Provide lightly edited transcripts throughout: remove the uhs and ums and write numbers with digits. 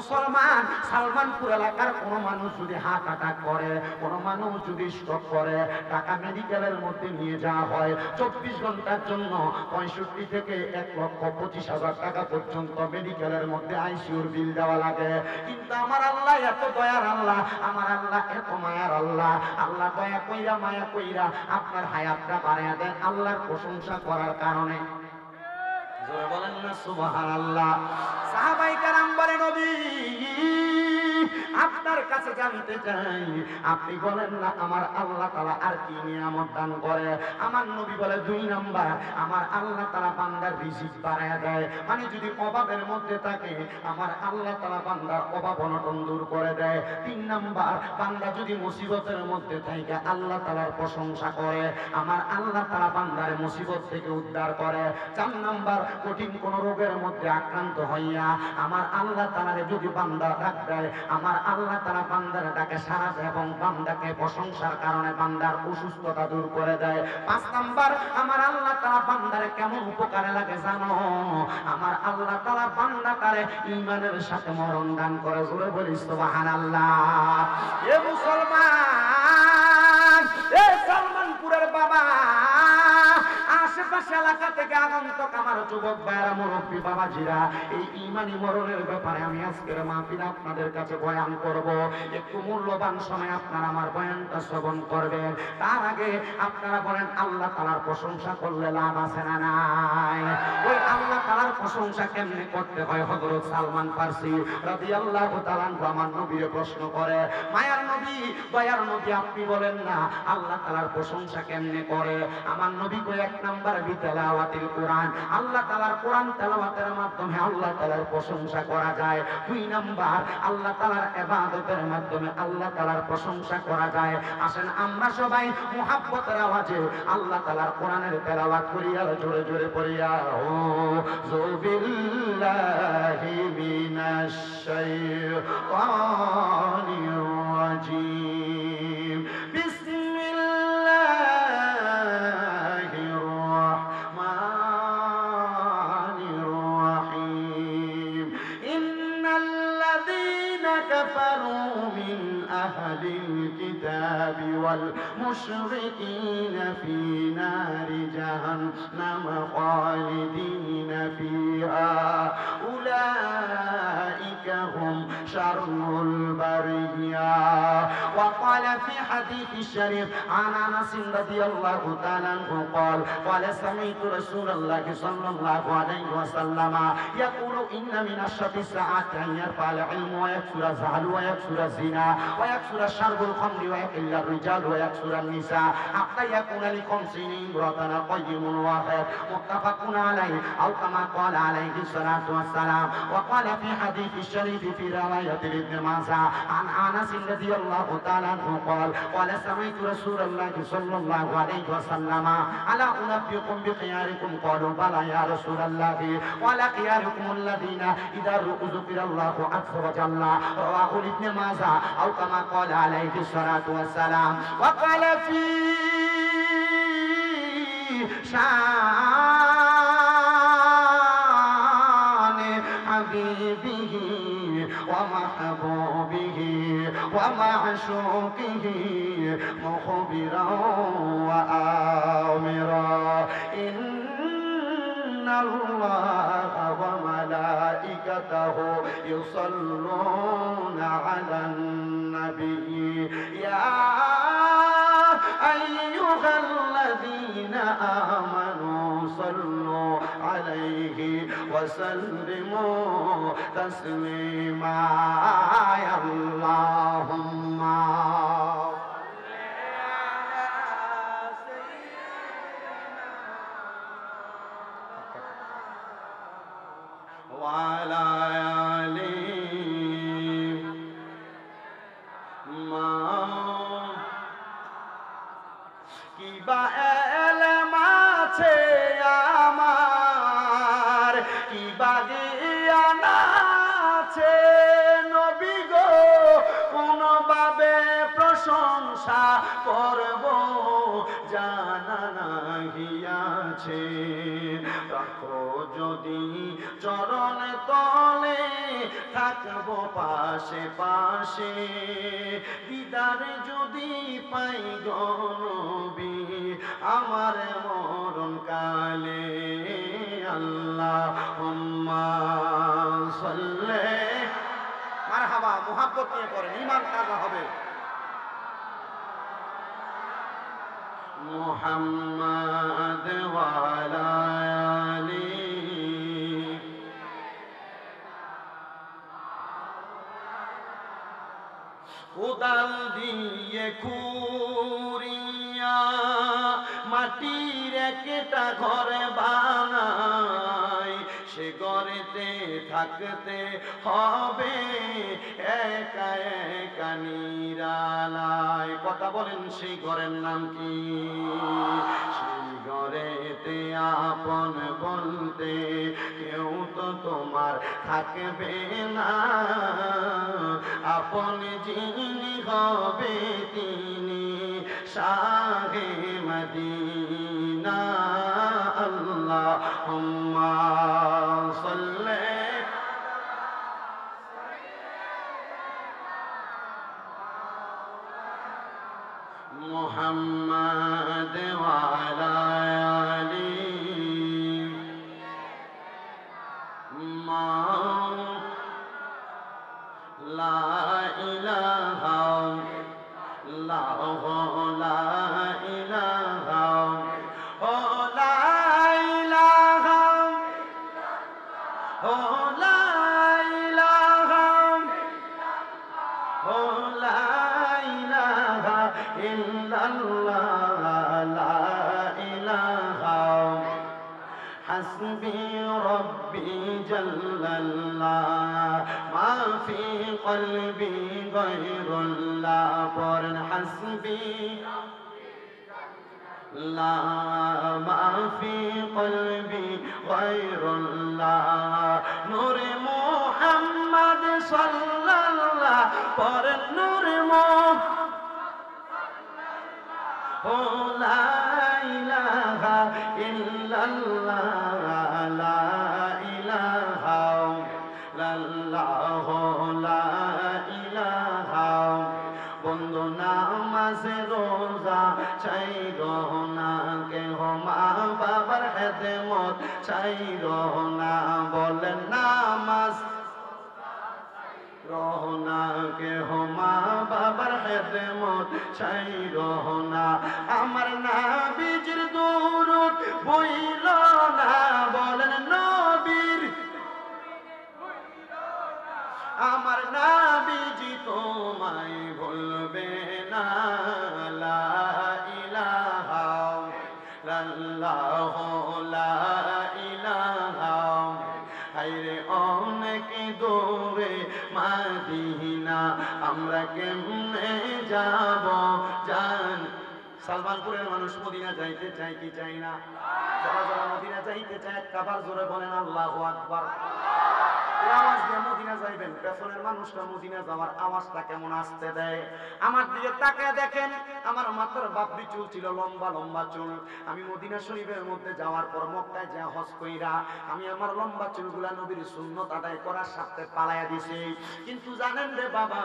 মুসলমান, সালমানপুর এলাকার কোনো মানুষ যদি হার্ট অ্যাটাক করে, কোনো মানুষ যদি স্ট্রোক করে, ঢাকা মেডিকেলের মধ্যে নিয়ে যাওয়া হয় 24 ঘন্টার জন্য 65 থেকে 1,25,000 টাকা পর্যন্ত মেডিকেলের মধ্যে আইসিইউর বিল দেওয়া লাগে। কিন্তু আমার আল্লাহ এত দয়ার আল্লাহ, আমার আল্লাহ এত মায়ার আল্লাহ, আল্লাহ দয়া কইরা মায়া কইরা আপনার হায়াতটা বাড়াইয়া দেন আল্লাহর প্রশংসা করার কারণে। জোরে বলেন না সুবহানাল্লাহ। সাহাবায়ে কেরাম বলে নবী আপনার কাছে জানতে চাই, আপনি বলেন না আমার আল্লাহ তাআলা আর কি নিয়ামত দান করে? আমার নবী বলে 2 নাম্বার, আমার আল্লাহ তাআলা বান্দার রিজিক বাড়ায়া দেয়। মানে যদি অভাবের মধ্যে থাকে আমার আল্লাহ তাআলা বান্দার অভাব অনটন দূর করে দেয়। 3 নাম্বার, বান্দা যদি মুসিবতের মধ্যে থাকে আল্লাহ তাআলার প্রশংসা করে, আমার আল্লাহ তাআলা বান্দার মুসিবত থেকে উদ্ধার করে। 4 নাম্বার, কঠিন কোন রোগের মধ্যে আক্রান্ত হইয়া আমার আল্লাহ তাআলার যদি বান্দা ডাক দেয়, আমার আল্লাহ তাআলা বান্দার ডাকে সাড়া দেয় এবং বান্দাকে প্রশংসার কারণে বান্দার অসুস্থতা দূর করে দেয়। 5 নাম্বার, আমার আল্লাহ তাআলা বান্দারে কেমন উপকারে লাগে জানো? আমার আল্লাহ তাআলা বান্দাটারে ঈমানের সাথে মরণ দান করে। জোরে বলি সুবহানাল্লাহ। এ মুসলমান, এ সালমানপুরের বাবা, আশেপাশে এলাকা থেকে আগন্তক আমার যুবক ভাইরা, মুরব্বী বাবাজিরা, এই ঈমানি মরণের ব্যাপারে আমি আজকের মাহফিলে আপনাদের কাছে বয়ান করব। একটু মূল্যবান সময় আপনারা আমার বয়ানটা শ্রবণ করবেন। তার আগে আপনারা বলেন আল্লাহ তাআলার প্রশংসা করলে লাভ আছে না নাই? ওই আল্লাহ তাআলার প্রশংসা কেমনে করতে হয় হযরত সালমান ফারসি রাদিয়াল্লাহু তাআলা আমার নবীকে প্রশ্ন করে, মায়ার নবী, দয়ার নবী, আপনি বলেন না আল্লাহ তাআলার প্রশংসা কেমনে করে? আমার নবী কই 1 নাম্বার বিতেলাওয়াতিল কোরআন, আল্লাহ তাআলার কোরআন তেলাওয়াতের মাধ্যমে আল্লাহ তাআলার প্রশংসা করা যায়। 2 নাম্বার, আল্লাহ তাআলার ইবাদতের মাধ্যমে আল্লাহ তাআলার প্রশংসা করা যায়। আসেন আমরা সবাই মুহাব্বতের আওয়াজে আল্লাহ তাআলার কোরআনের তেলাওয়াত করি আর জোরে জোরে পড়ি। আউযু বিল্লাহি মিনাশ শাইতানির রাজীম। أهل الكتاب والمشركين في نار جهنم خالدين فيها أولئك هم شر البرية. وقال في حديث الشريف عن أنس رضي الله تعالى عنه قال سمعت رسول الله صلى الله عليه وسلم يقول إن من أشرف الساعات أن يرفع العلم ويكثر الزهل ويكثر الزنا ويكثر شرب الخمر ويقل الرجال ويكثر النساء حتى يكون ل50 امرأة قيم واحد متفق عليه أو كما قال عليه الصلاة والسلام. وقال في حديث الشريف في رواية ابن ماجه عن أنس رضي الله تعالى عنه قال سمعت رسول الله صلى الله عليه وسلم ألا أنبئكم بخياركم؟ قالوا بلى يا رسول الله قال خياركم الذين إذا ذكر الله عز وجل. رواه ابن ماجه أو كما قال عليه الصلاة والسلام. وقال في شان حبيبه ومحبوبه ومعشوقه مخبرا وآمرا إن الله وملائكته يصلون على النبي يا أيها الذين آمنوا صلوا عليه وسلموا تسليما. يا اللهم وعلى آله কিবা এলেম আছে আমার, কিবা জ্ঞান আছে নবী গো, কোনভাবে প্রশংসা করব জানা নাহি আছে। রাখো যদি চরণ তলে থাকব পাশে পাশে, দিদার যদি পাই গো নবী আমার মরণ কালে। আল্লাহুম্মা সাল্লি, মারহাবা, মুহাব্বত নিয়ে পড়েন, ঈমান তাজা হবে। মুহাম্মাদ ওয়া আলা আলি, কোদাল দিয়ে খুঁড়িয়া মাটির একটা ঘর বানাই, সে ঘরেতে থাকতে হবে একা একা নিরালায়। কথা বলেন, সেই ঘরের নাম কি? সেই ঘরেতে আপন বলতে কেউ তো তোমার থাকবে না, আপন যিনি হবে তিনি শাহে মদিনা। আল্লাহুম্মা সাল্লি, মুহাম্মাদ ওয়া আলা আলি, লা ইলাহা ইল্লাল্লাহু, লা ইলাহা, ও লা ইলাহা, ও লা ইলাহা, ও লা ইলাহা ইল্লাল্লাহ, লা ইলাহা, হাসবি রব্বি জাল্লাল্লাহ, মা ফি কলবি গায়রুল্লাহ। পড়েন, হাসবি লা মা ফি কলবি গায়রুল্লাহ, নূরে মুহাম্মদ সাল্লাল্লাহ। পড়েন, নূরে ও লা ইলাহা ইল্লাল্লাহ, লা ইলাহা ইল্লাল্লাহ, লা ইলাহা। বন্ধু নামাজে রোজা চাইরো না কেহ, মা বাবার খেদমত চাইরো না। বলেন, নামাজ রহনা কেহ, মা বাবার খেদমত চাইরো না। আমার নবীজির দুরূদ বইল না, বলেন নবীর, আমার নবীজি তোমায় ভুলবে না। লা ইলাহা ইল্লাল্লাহ, লা ইলাহা, হায়রে অনেক দূরে মদিনা, আমরা কেমনে যাব জান। সালমানপুরের মানুষ মদিনা যাইতে চাই কি চাই না? যারা যারা মদিনা যাইতে চায় একবার জোরে বলেন আল্লাহু আকবার। আওয়াজ দিয়ে মদিনা যাইবেন, পেছনের মানুষটা মদিনা যাওয়ার আওয়াজটা কেমন আসতে দেয়। আমার দিকে তাকায় দেখেন, আমার মাথার বাপরি চুল ছিল, লম্বা লম্বা চুল। আমি মদিনা শরীফের মধ্যে যাওয়ার পর মক্কায় যা হজ কইরা আমি আমার লম্বা চুলগুলা নবীর সুন্নত আদায় করার সাথে পালাইয়া দিছি। কিন্তু জানেন রে বাবা,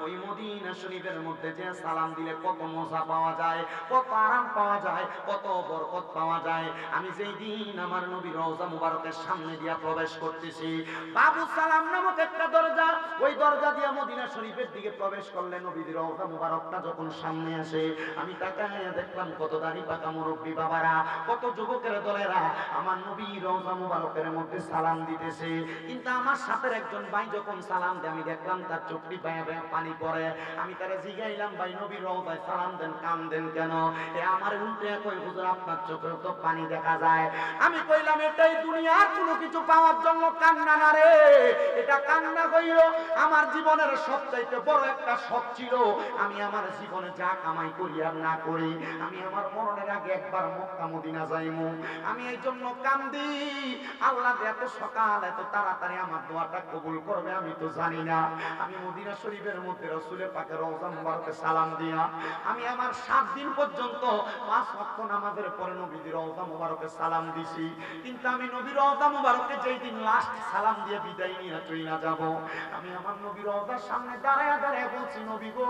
ওই মদিনা শরীফের মধ্যে যে সালাম দিলে কত মজা পাওয়া যায়, কত আরাম পাওয়া যায়, কত বরকত পাওয়া যায়। আমি যেই দিন আমার নবীর রওজা মুবারকের সামনে দিয়া প্রবেশ করতেছি, বাবু সালাম নামক একটা দরজা, ওই দরজা দিয়ে মদিনা শরীফের দিকে প্রবেশ করলে নবীর রওজা মুবারকটা যখন সামনে আসে, আমি তাকায়া দেখলাম কত দাড়ি পাকা মুরব্বী বাবারা, কত যুবকের দলেরা আমার নবীর রওজা মুবারকের মধ্যে সালাম দিতেছে। কিন্তু আমার সাথে একজন ভাই যখন সালাম দেয়, আমি দেখলাম তার চোখটি পায়ে পানি পড়ে। আমি তারা জিগাইলাম, ভাই নবীর রওজায় সালাম দেন, কাম দেন কেন? এ আমার উল্টে কই, হুজুর আপনার চোখে তো পানি দেখা যায়। আমি কইলাম, এটাই দুনিয়ার কোনো কিছু পাওয়ার জন্য কান্না না রে, এটা কান্না হইল আমার জীবনের সবচাইতে বড় একটা শখ ছিল। আমি আমার জীবনে যা কামাই করি আর না করি, আমি আমার মরণের আগে একবার মক্কা মদিনা যাইমু। আমি এই জন্য কান্দি, আল্লাহ এত সকাল এত তাড়াতাড়ি আমার দোয়াটা কবুল করবে আমি তো জানি না। আমি মদিনা শরীফের মধ্যে রাসূলের পাকের রওজা মুবারকে সালাম দিয়া আমি আমার 7 দিন পর্যন্ত 5 ওয়াক্ত নামাজের পরে নবীর রওজা মুবারকে সালাম দিছি। কিন্তু আমি নবীর রওজা মুবারকে যেই দিন লাস্ট সালাম দিয়ে বিদায় নিয়ে চইলা যাব, আমি আমার আমার নবীর রওজার সামনে দাঁড়ায় দাঁড়ায় বলছি, নবী গো,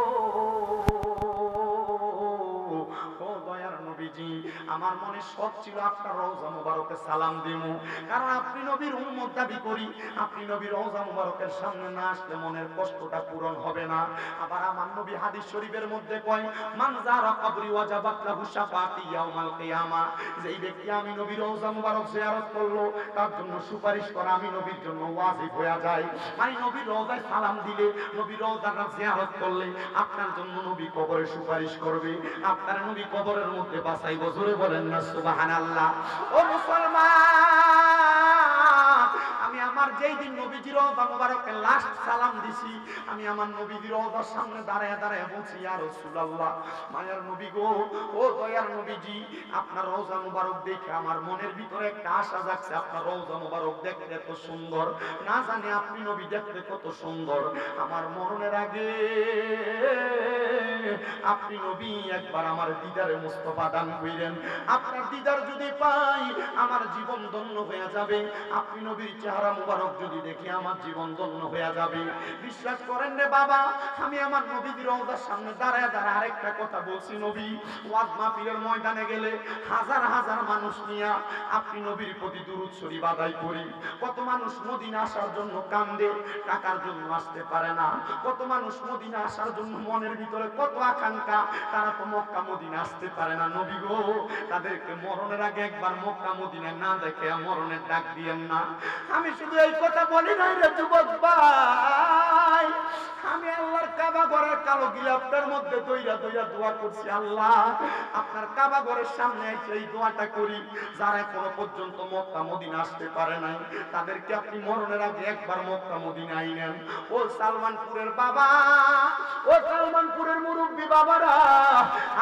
ও দয়ার নবীজি, আমার মনে শখ ছিল আপনার রওজা মুবারকে সালাম দিমু, কারণ আপনি নবীর উম্মত দাবি করি, আপনি নবীর রওজা মুবারকের সামনে না আসলে মনের কষ্টটা পূরণ হবে না। আবার আমার নবী হাদিস শরীফের মধ্যে কয়, মান যারা কবরি ওয়াজাবাত লাহু শাফাআতি ইয়াউমাল কিয়ামা, যেই ব্যক্তি আমি নবীর রওজা মুবারক জিয়ারত করলো তার জন্য সুপারিশ করা আমি নবীর জন্য ওয়াজিব হয়ে যায়। মানে নবীর রওজায় সালাম দিলে, নবীর রওজাটা জিয়ারত করলে আপনার জন্য নবী কবরে সুপারিশ করবে, আপনার নবী কবরের মধ্যে বাঁচাইব। জোরে বলেন না সুবহানাল্লাহ। ও মুসলমান, আমি আমার যেই দিন নবীজির রওজা মুবারকে লাস্ট সালাম দিছি, আমি আমার নবীজির রওজার সামনে দাঁড়ায় দাঁড়ায় বলছি, ইয়া রাসূলুল্লাহ, মায়ার নবী গো, ও দয়ার নবীজি, আপনার রওজা মুবারক দেখে আমার মনের ভিতরে একটা আশা জাগছে, আপনার রওজা মুবারক দেখতে এত সুন্দর, না জানি আপনি নবী দেখতে কত সুন্দর। আমার মরণের আগে আপনি নবী একবার আমার দিদারে মুস্তাফা দান কইরেন, আপনার দিদার যদি পাই আমার জীবন ধন্য হয়ে যাবে, আপনি নবীর চেহারা মুবারক যদি দেখি আমার জীবন ধন্য হয়ে যাবে। বিশ্বাস করেন রে বাবা, আমি আমার নবীর রওজার সামনে দাঁড়ায় দাঁড়ায় আরেকটা কথা বলছি, নবী ওয়াজ মাহফিলের ময়দানে গেলে হাজার হাজার মানুষ নিয়ে আপনি নবীর প্রতি দুরূদ শরীফ আদায় করি। কত মানুষ মদিনা আসার জন্য কান্দে, টাকার জন্য আসতে পারে না। কত মানুষ মদিনা আসার জন্য মনের ভিতরে কত আকাঙ্ক্ষা, তারা তো মক্কা মদিনা আসতে পারে না। নবী গো, তাদেরকে মরণের আগে একবার মক্কা মদিনা না দেখে মরণের ডাক দিয়েন না। আমি শুধু এই কথা বলি নাই রে যুবক ভাই, আমি আল্লাহর কাবা ঘরের কালো গিলাফটার মধ্যে দইরা দইরা দোয়া করছি, আল্লাহ আপনার কাবা ঘরের সামনে এসে এই দোয়াটা করি, যারা এখনো পর্যন্ত মক্কা মদিনা আসতে পারে নাই তাদেরকে আপনি মরণের আগে একবার মক্কা মদিনা আইনেন। ও সালমানপুরের বাবা, ও সালমানপুরের মুরব্বী বাবারা,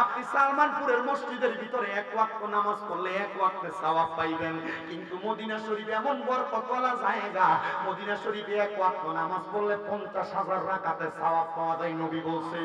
আপনি সালমানপুরের মসজিদের ভিতরে এক ওয়াক্ত নামাজ পড়লে এক ওয়াক্তে সওয়াব পাইবেন, কিন্তু মদিনা শরীফে এমন বরকতওয়ালা জায়গা, মদিনা শরীফে এক ওয়াক্ত নামাজ পড়লে 50,000 রাকাতের সওয়াব পাওয়া যায়। নবী বলছে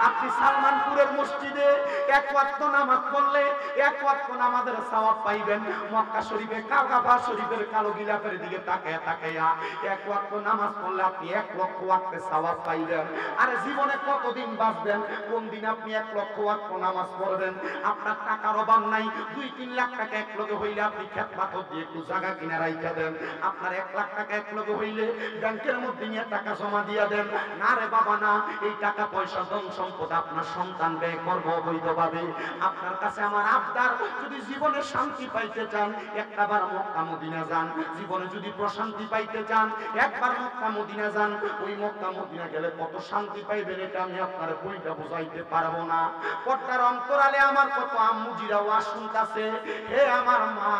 আপনি সালমানপুরের মসজিদে এক ওয়াক্ত নামাজ পড়লে এক ওয়াক্ত নামাজের সওয়াব পাইবেন, মক্কা শরীফে কাবা শরীফের কালো গিলাফের দিকে তাকায়া তাকায়া এক ওয়াক্ত নামাজ পড়লে আপনি 1 লক্ষ ওয়াক্তের সওয়াব পাইবেন। আরে জীবনে কতদিন বাঁচবেন, কোন দিন আপনি 1 লক্ষ ওয়াক্ত নামাজ পড়বেন? আপনার টাকার অভাব নাই, 2-3 লাখ টাকা এক লগে হইলে আপনি ক্ষেত পাথর দিয়ে একটু জায়গা কিনে রাইখা দেন। আপনার 1 লাখ টাকা এক লগে হইলে ব্যাংকের মধ্যে নিয়ে টাকা জমা দিয়া দেন। না রে বাবা না, এই টাকা পয়সা ধন সম্পদ আপনার সন্তান ব্যয় করবো অবৈধভাবে। আপনার কাছে আমার আবদার, যদি জীবনে শান্তি পাইতে চান একবার মক্কা মদিনা যান, জীবনে যদি প্রশান্তি পাইতে চান একবার মক্কা মদিনা যান। ওই মক্কা মদিনা গেলে কত শান্তি পাইবেন এটা আমি আপনার বইটা বুঝাইতে পারবো না। পর্দার অন্তরালে আমার কত আম্মুজিরা ওয়াজ শুনতাছে, হে আমার মা,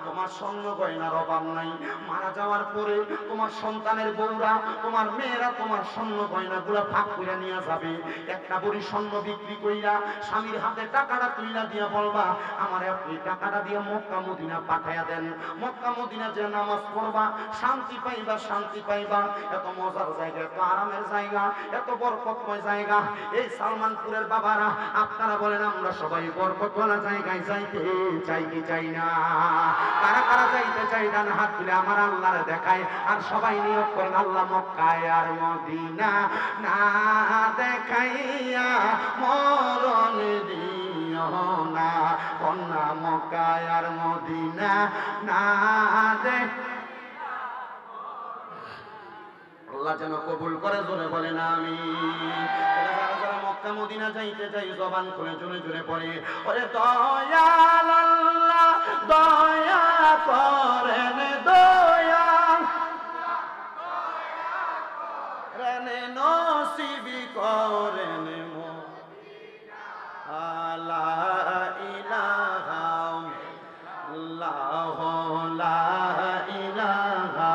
তোমার স্বর্ণ গয়নার অভাব নাই, মারা যাওয়ার পরে তোমার সন্তানের বউরা, তোমার মেয়েরা তোমার স্বর্ণ গয়নাগুলো ভাগ করে নিয়ে যাবে। একটা বড়ি স্বর্ণ বিক্রি কইরা স্বামীর হাতে টাকাটা তুইলা দিয়া বলবা, আমার আপনি টাকাটা দিয়ে মক্কা মদিনা পাঠাইয়া দেন। মক্কা মদিনা যে নামাজ পড়বা শান্তি পাইবা, শান্তি পাইবা। এত মজার জায়গা, এত আরামের জায়গা, এত বরকতময় জায়গা। এই সালমানপুরের বাবারা, আপনারা বলেন আমরা সবাই বরকতওয়ালা জায়গায় যাইতে চাই কি চাই না? কারা কারা যাইতে চাই ডান হাত তুলে আমার আল্লাহরে দেখায়, আর সবাই নিয়োগ করেন আল্লাহ মক্কায় আর মদিনা না দেখাইয়া মরণ দিও না, কন্যা মক্কায় আর মদিনা না দেখ। আল্লাহ যেন কবুল করে, জোরে বলেন আমিন। যারা যারা মক্কা মদিনা যাইতে চাই জবান খুলে জোরে জোরে পড়ে, ওরে দয়াল আল্লাহ দয়া করেন, দয়াল রেনে নসিবি করেন লা ইলাহা ইল্লাল্লাহ, লা ইলাহা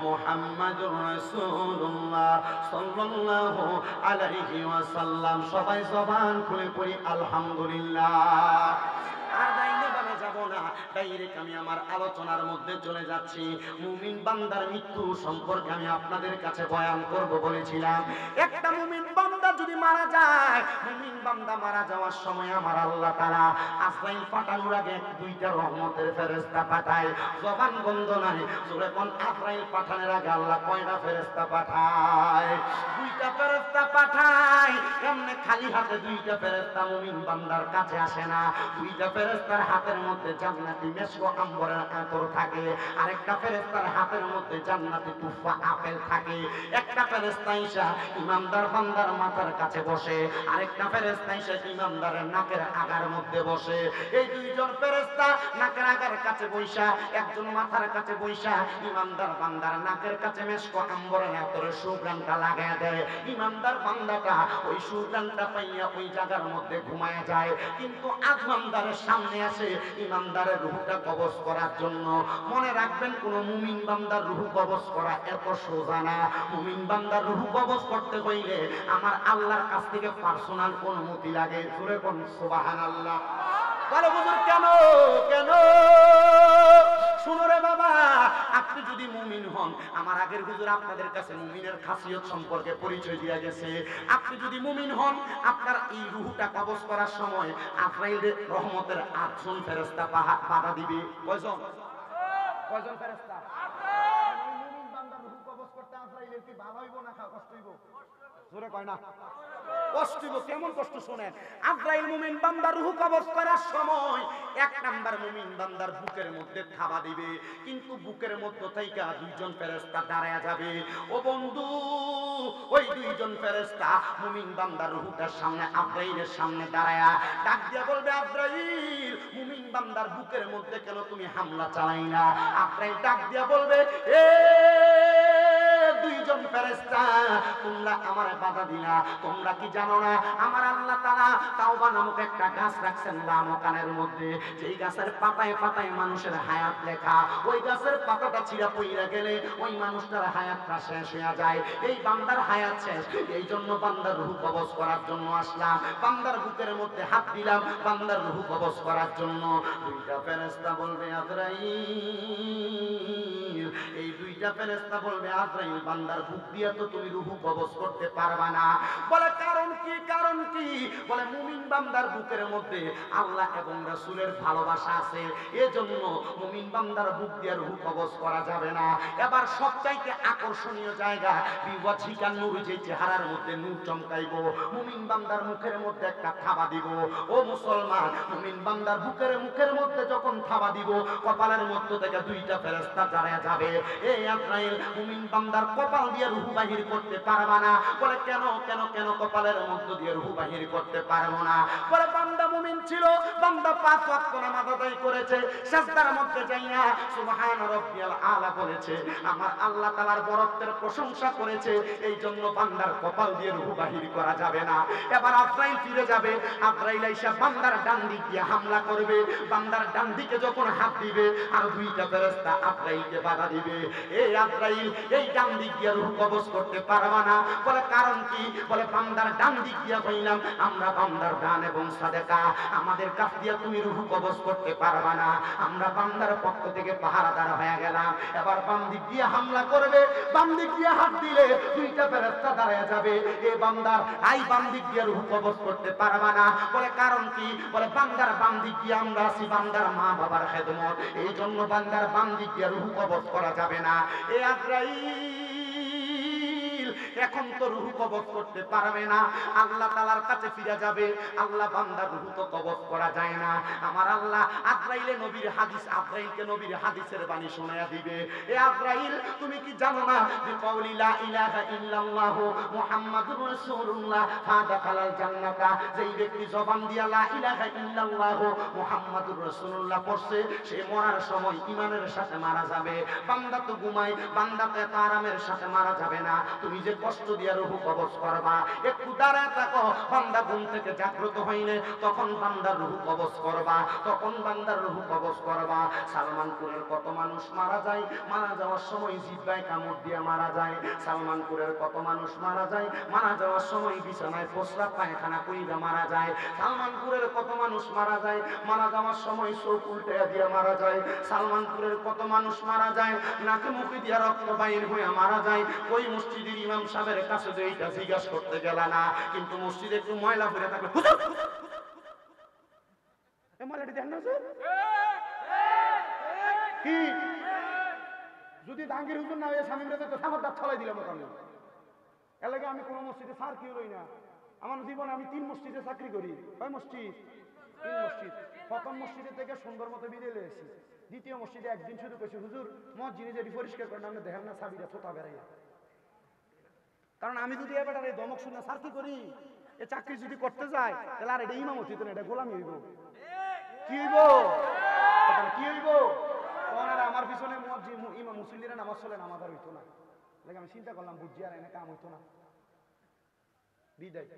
মুহাম্মাদুর রাসূলুল্লাহ সাল্লাল্লাহু আলাইহি ওয়াসাল্লাম। সবাই জবান খুলে পড়ি আলহামদুলিল্লাহ। আর ডাইনে বামে যাব না, ডাইরেক্ট আমি আমার আলোচনার মধ্যে চলে যাচ্ছি। মুমিন বান্দার মৃত্যু সম্পর্কে আমি আপনাদের কাছে বয়ান করব বলেছিলাম। একটা মুমিন বান্দা যদি মারা যায়, মুমিন বান্দা মারা যাওয়ার সময় আমার আল্লাহ তাআলা আজরাইল পাঠানোর আগে দুইটা রহমতের ফেরেশতা পাঠায়। জবান বন্ধ নাই, জোরে কোন আজরাইল পাঠানোর আগে আল্লাহ কয়টা ফেরেশতা পাঠায়? দুইটা ফেরেশতা পাঠায়। এমনি খালি হাতে দুইটা ফেরেশতা মুমিন বান্দার কাছে আসে না। দুইটা ফেরেশতার হাতের মধ্যে জান্নাতি মেশক আম্বরের আতর থাকে, আরেকটা ফেরেশতার হাতের মধ্যে জান্নাতি তুফা আপেল থাকে। একটা ফেরেশতা ঈশা ইমানদার বান্দার মাথার কাছে বসে, আরেকটা ফেরেশতা ঈশা ইমানদারের নাকের আগার মধ্যে বসে। এই দুইজন ফেরেশতা নাকের আগার কাছে বৈশা, একজন মাথার কাছে বৈশা ইমানদার বান্দার নাকের কাছে মেশক আম্বরের আতরের সুগন্ধটা লাগায় দেয়। ইমানদার বান্দাটা ওই সুগন্ধটা পাইয়া ওই জায়গার মধ্যে ঘুমায় যায়। কিন্তু ইমানদারের সামনে আসে ইমানদারের রূহটা কবজ করার জন্য। মনে রাখবেন, কোন মুমিন বান্দার রূহ কবজ করা এত সোজা না। মুমিন বান্দার রূহ কবজ করতে হইলে আমার আল্লাহর কাছ থেকে পার্সোনাল অনুমতি লাগে। জোরে কোন সুবহানাল্লাহ। বলে হুজুর কেন কেন? শুনো রে বাবা, আপনি যদি মুমিন হন, আমার আগের হুজুর আপনাদের কাছে মুমিনের খাসিয়ত সম্পর্কে পরিচয় দিয়ে গেছে। আপনি যদি মুমিন হন, আপনার এই রূহটা কবজ করার সময় আজরাইলের রহমতের 8 জন ফেরেশতা বাধা দিবে। কয়জন? কয়জন ফেরেশতা? মুমিন বান্দার রূহ কবজ করতে আজরাইলের কি ভালো হইব না কষ্ট হইব? জোরে কয় না। কষ্ট হইব। কেমন কষ্ট শুনেন। আজরাইল মুমিন বান্দার রূহ কবজ করার সময় এক নাম্বার মুমিন বান্দার বুকের মধ্যে থাবা দিবে, কিন্তু বুকের মধ্যে থেকে দুইজন ফেরেশতা দাঁড়ায়া যাবে। ও বন্ধু, ওই দুইজন ফেরেশতা মুমিন বান্দার রূহটার সামনে আজরাইলের সামনে দাঁড়ায়া ডাক দিয়া বলবে, আজরাইল মুমিন বান্দার বুকের মধ্যে কেন তুমি হামলা চালাই না? আজরাইল ডাক দিয়া বলবে, এ দুইজন ফেরেশতা, তোমরা আমারে বাধা দিলা। তোমরা কি জানো না আমার আল্লাহ তাআলা তাওবা নামক একটা গাছ রাখছেন লামকানের মধ্যে, যেই গাছের পাতায় পাতায় মানুষের হায়াত লেখা। ওই গাছের পাতাটা ছিঁড়া পইরা গেলে ওই মানুষটার হায়াতটা শেষ হয়ে যায়। এই বান্দার হায়াত শেষ, এই জন্য বান্দার রূহ কবজ করার জন্য আসলাম। বান্দার বুকের মধ্যে হাত দিলাম বান্দার রূহ কবজ করার জন্য। দুইটা ফেরেশতা বলবে, আজরাইল, এই দুইটা ফেরেশতা বলবে, আজরাইল বান্দার বুক দিয়া তো তুমি রূহ কবজ করতে পারবা না। বলে কারণ কি? কারণ কি? বলে মুমিন বান্দার বুকের মধ্যে আল্লাহ এবং রাসূলের ভালোবাসা আছে, এজন্য মুমিন বান্দার বুক দিয়ে রূহ কবজ করা যাবে না। এবার সবচাইতে আকর্ষণীয় জায়গা বিওয়াজিকা নূর, যে চেহারার মধ্যে নূর চমকাইবো, মুমিন বান্দার মুখের মধ্যে একটা থাবা দিব। ও মুসলমান, মুমিন বান্দার মুখের মধ্যে যখন থাবা দিব, কপালের মধ্যে থেকে দুইটা ফেরেশতা দাঁড়ায় যাবে। এই আজরাইল মুমিন বান্দার কপাল দিয়ে রূহ বাহির করতে পারবা না। বলে কেন কেন কেন কপালের মধ্যে দিয়ে রূহ বাহির করতে পারবো না? বলে বান্দা মুমিন ছিল, বান্দা 5 ওয়াক্ত নামাজ আদায় করেছে, সিজদার মধ্যে যাইয়া সুবহান রাব্বিয়াল আলা বলেছে, আমার আল্লাহ তাআলার বরত্বের প্রশংসা করেছে, এই জন্য বান্দার কপাল দিয়ে রূহ বাহির করা যাবে না। এবার আজরাইল ফিরে যাবে। আজরাইল আইসা বান্দার ডান দিক দিয়ে হামলা করবে। বান্দার ডান দিকে যখন হাত দিবে, আর দুইটা ফেরেশতা আজরাইলকে বাধা দিবে। এই আজরাইল এই ডান দিক দিয়ে রূহ কবজ করতে পারবা না। বলে কারণ কি? বলে বান্দার ডান দিক দিয়া কইলাম আমরা বান্দার দান এবং সাদেকা, আমাদের কাছ দিয়া তুমি রূহ কবজ করতে পারবা না। আমরা বান্দার পক্ষ থেকে পাহারাদার হয়ে গেলাম। এবার বাম দিক দিয়ে হামলা করবে, বাম দিক দিয়ে হাত দিলে দুইটা ফেরেশতা দাঁড়ায় যাবে। এই বান্দার বাম দিক দিয়ে রূহ কবজ করতে পারবা না। বলে কারণ কি? বলে বান্দার বাম দিক দিয়ে আমরা আছি বান্দার মা বাবার খেদমত, এই জন্য বান্দার বাম দিক দিয়ে রূহ কবজ করা যাবে না। এ আজরাইল এখন তো রূহ কবজ করতে পারবে না, আল্লাহ তাআলার কাছে ফিরে যাবে। আল্লাহ বান্দার রূহ তো কবজ করা যায় না। আমার আল্লাহ আজরাইলে নবীর হাদিস, আজরাইলকে নবীর হাদিসের বাণী শোনায়া দিবে। এ আজরাইল, তুমি কি জানো না যে কওলি লা ইলাহা ইল্লাল্লাহ মুহাম্মাদুর রাসূলুল্লাহ ফাদাখালাল জান্নাতা, যেই ব্যক্তি জবান দিয়া লা ইলাহা ইল্লাল্লাহ মুহাম্মাদুর রাসূলুল্লাহ পড়ছে, সে মরার সময় ঈমানের সাথে মারা যাবে। বান্দা তো ঘুমায়, বান্দা তো আরামের সাথে মারা যাবে না। তুমি যে কষ্ট দিয়ে রুহু কবজ করবা। একটু দাঁড়ায় থাকো, বান্দা ঘুম থেকে জাগ্রত হইলে তখন বান্দার রুহু কবজ করবা, তখন বান্দার রুহু কবজ করবা। সালমানপুরের কত মানুষ মারা যায়, মারা যাওয়ার সময় জিহ্বায় কামড় দিয়ে মারা যায়। সালমানপুরের কত মানুষ মারা যায়, মারা যাওয়ার সময় বিছানায় প্রস্রাব পায়খানা কইরা মারা যায়। সালমানপুরের কত মানুষ মারা যায়, মারা যাওয়ার সময় চোখ উল্টে দিয়ে মারা যায়। সালমানপুরের কত মানুষ মারা যায়, নাকে মুখে দিয়ে রক্ত বাইর হয়ে মারা যায়। ওই মসজিদের ইমাম সাহেবের কাছে যে এইটা জিজ্ঞাসা করতে গেল না, কিন্তু মসজিদে একটু ময়লা পড়ে থাকলে কি যদি দাঙ্গির হুজুর না হয়ে স্বামী তো সামার দাঁত ছলাই দিলাম আমি। এর লাগে আমি কোনো মসজিদে সার কি হই না। আমার জীবনে আমি 3 মসজিদে চাকরি করি। কয় মসজিদ? 3 মসজিদ। প্রথম মসজিদে থেকে সুন্দর মতো বিদায় লয়েছি। দ্বিতীয় মসজিদে একদিন শুরু করছি, হুজুর মসজিদে যদি পরিষ্কার করেন আপনি দেখেন না চাবিটা থোতা বেড়াইয়া। কারণ আমি যদি এবার এই দমক শুনে সার কি করি, এ চাকরি যদি করতে যায় তাহলে আর এটা ইমামতি তো না, এটা গোলামি হইব। কি হইব? কি হইব? আমার পিছনে ইমাম মুসল্লিরা নামাজ চলে, নামাজ আর হইতো না। আমি চিন্তা করলাম বুঝছি আর এনে কাম হইতো না, বিদায়।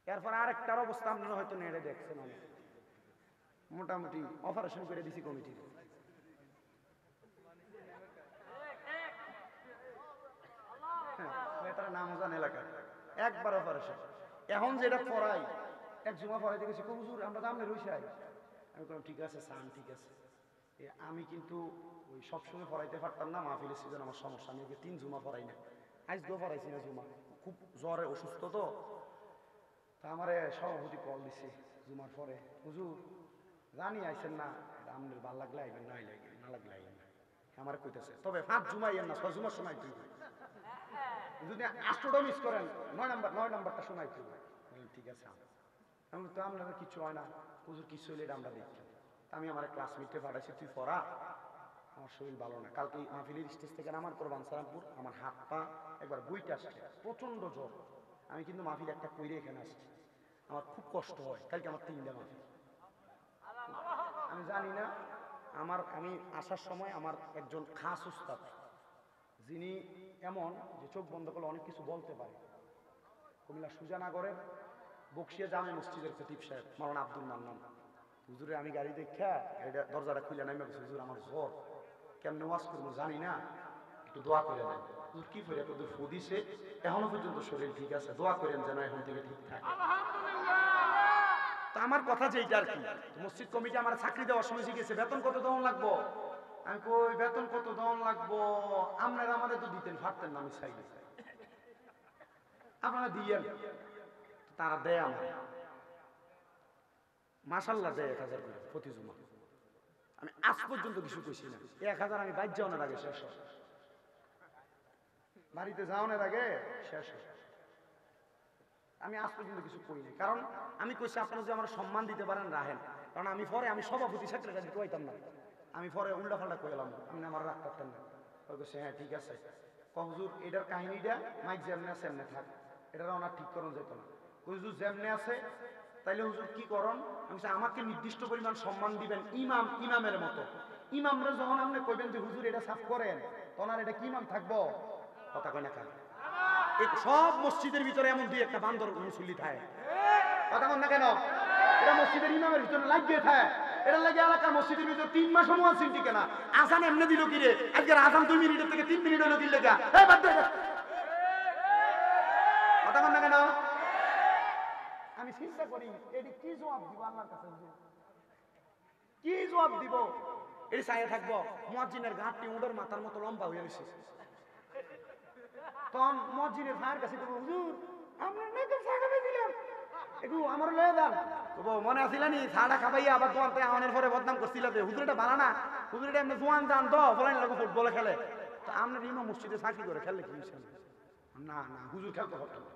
এরপর আরেকটার অবস্থা আপনারা হয়তো নেড়ে দেখছেন, অনেক মোটামুটি অপারেশন করে দিছি কমিটির। তারা নাম জান এলাকায় একবার অপারেশন। এখন যেটা পড়াই এক জুমা পড়াইতে গেছি, হুজুর আমরা তো আমনে রইসাই। আমি বললাম ঠিক আছে সান, ঠিক আছে। আমি কিন্তু ওই সবসময় পড়াইতে পারতাম না, মাহফিলের সিজন আমার সমস্যা। আমি 3 জুমা পড়াই না, আজকেও পড়াইছি না জুমা, খুব জ্বরে অসুস্থ তো। তা আমার সভাপতি কল দিছে জুমার পরে, হুজুর জানি আইসেন না, আপনার ভাল লাগলে আইবেন, না না লাগলে আইবেন না। আমার কইতেছে তবে 5 জুমা আইয়েন না, 6 জুমার সময় তুই যদি 8টা মিস করেন 9 নাম্বারটা শোনাই তুই। ঠিক আছে। আমি তো আপনারা কিছু হয় না হুজুর, কিছু হইলে এটা আমরা দেখি। আমি আমার ক্লাসমেটে পাঠাইছি, তুই পড়া, আমার শরীর ভালো না। কালকে মাহফিলের স্টেজ থেকে নামার পর বানসারামপুর আমার হাত পা একবার বইটা আসছে, প্রচন্ড জ্বর। আমি কিন্তু মাহফিল একটা কইরে এখানে আসছি, আমার খুব কষ্ট হয়। কালকে আমার 3টা মাহফিল, আমি জানি না। আমি আসার সময় আমার একজন খাস উস্তাদ, যিনি এমন যে চোখ বন্ধ করলে অনেক কিছু বলতে পারে, কুমিল্লা সুজানগরের বকশিয়া জামে মসজিদের খতিব সাহেব মাওলানা আব্দুল মান্নান। হুজুরে আমি গাড়ি দেখা এটা দরজাটা খুলে নামে গেছি, হুজুর আমার জ্বর, কেমনে ওয়াজ করবো জানি না, একটু দোয়া করে দেন। হুজুর কি করে? তোদের ফদিসে এখনো পর্যন্ত শরীর ঠিক আছে, দোয়া করেন যেন এখন থেকে ঠিক থাকে। তা আমার কথা যে এইটা আর কি, মসজিদ কমিটি আমার চাকরি দেওয়ার সময় শিখেছে বেতন কত দেওয়ান লাগবো। আমি কই বেতন কত দেওয়ান লাগবো? আপনারা আমাদের তো দিতেন, পারতেন না, আমি চাইলে আপনারা দিয়েন। তারা দেয় আমার, মাশাল্লাহ দেয় 1000 করে প্রতি জুমা। আমি আজ পর্যন্ত কিছু কইছি না। 1000 আমি বাইর যাওয়ার আগে শেষ হয়, বাড়িতে যাওয়ার আগে শেষ হয়। আমি আজ পর্যন্ত কিছু কই নাই, কারণ আমি কইছি আপনারা যে আমার সম্মান দিতে পারেন রাখেন। কারণ আমি পরে আমি সভাপতি সেক্রেটারি কইতাম না, আমি পরে উল্টা পাল্টা কইলাম, আপনি আমার রাগ করতেন না। কইছে হ্যাঁ ঠিক আছে। হুজুর এটার কাহিনীটা মাইক যেমনি আছে এমনি থাক, এটা ওনার ঠিক করুন যেত না। হুজুর যেমনি আছে তাইলে হুজুর কি করুন? আমি আমাকে নির্দিষ্ট পরিমাণ সম্মান দিবেন, ইমামের মতো। ইমামরা যখন আপনি কইবেন যে হুজুর এটা সাফ করেন, তখন আর এটা কি ইমাম থাকবো? কথা কয় না কেন? সব মসজিদের ভিতরে এমন 2-1টা বান্দর মুসল্লি থাকে, কথা কন না কেন? এটা মসজিদের ইমামের ভিতরে লাগিয়ে থাকে। এটা লাগে এলাকার মসজিদের ভিতরে 3 মাস মুয়াজ্জিন টিকে না। আজান এমনি দিল কি রে? আজকের আজান 2 মিনিটের থেকে 3 মিনিট হলো কি লেগা? এই বাদ দে, কথা কন না কেন? আমি চিন্তা করি এটি কি জবাব দিব আল্লাহর কাছে, কি জবাব দিব? এটি চাইয়া থাকবো মুয়াজ্জিনের ঘাটটি উডের মাথার মতো লম্বা হয়ে গেছে। তখন মুয়াজ্জিনের ভাইয়ের কাছে বলবো, হুজুর আমরা নাকি সাকাবে দিলাম, একটু আমার লয়ে যান। তবু মনে আসিলা নি ছাড়া খাবাইয়া আবার তোমার আমাদের পরে বদনাম করছিল যে হুজুর এটা ভালো না, হুজুর এটা এমনি জোয়ান জান তো ফলাইন লাগে ফুটবলে খেলে। তো আমরা ইমাম মসজিদে চাকরি করে খেললে কি না? না হুজুর খেলতে পারতো না,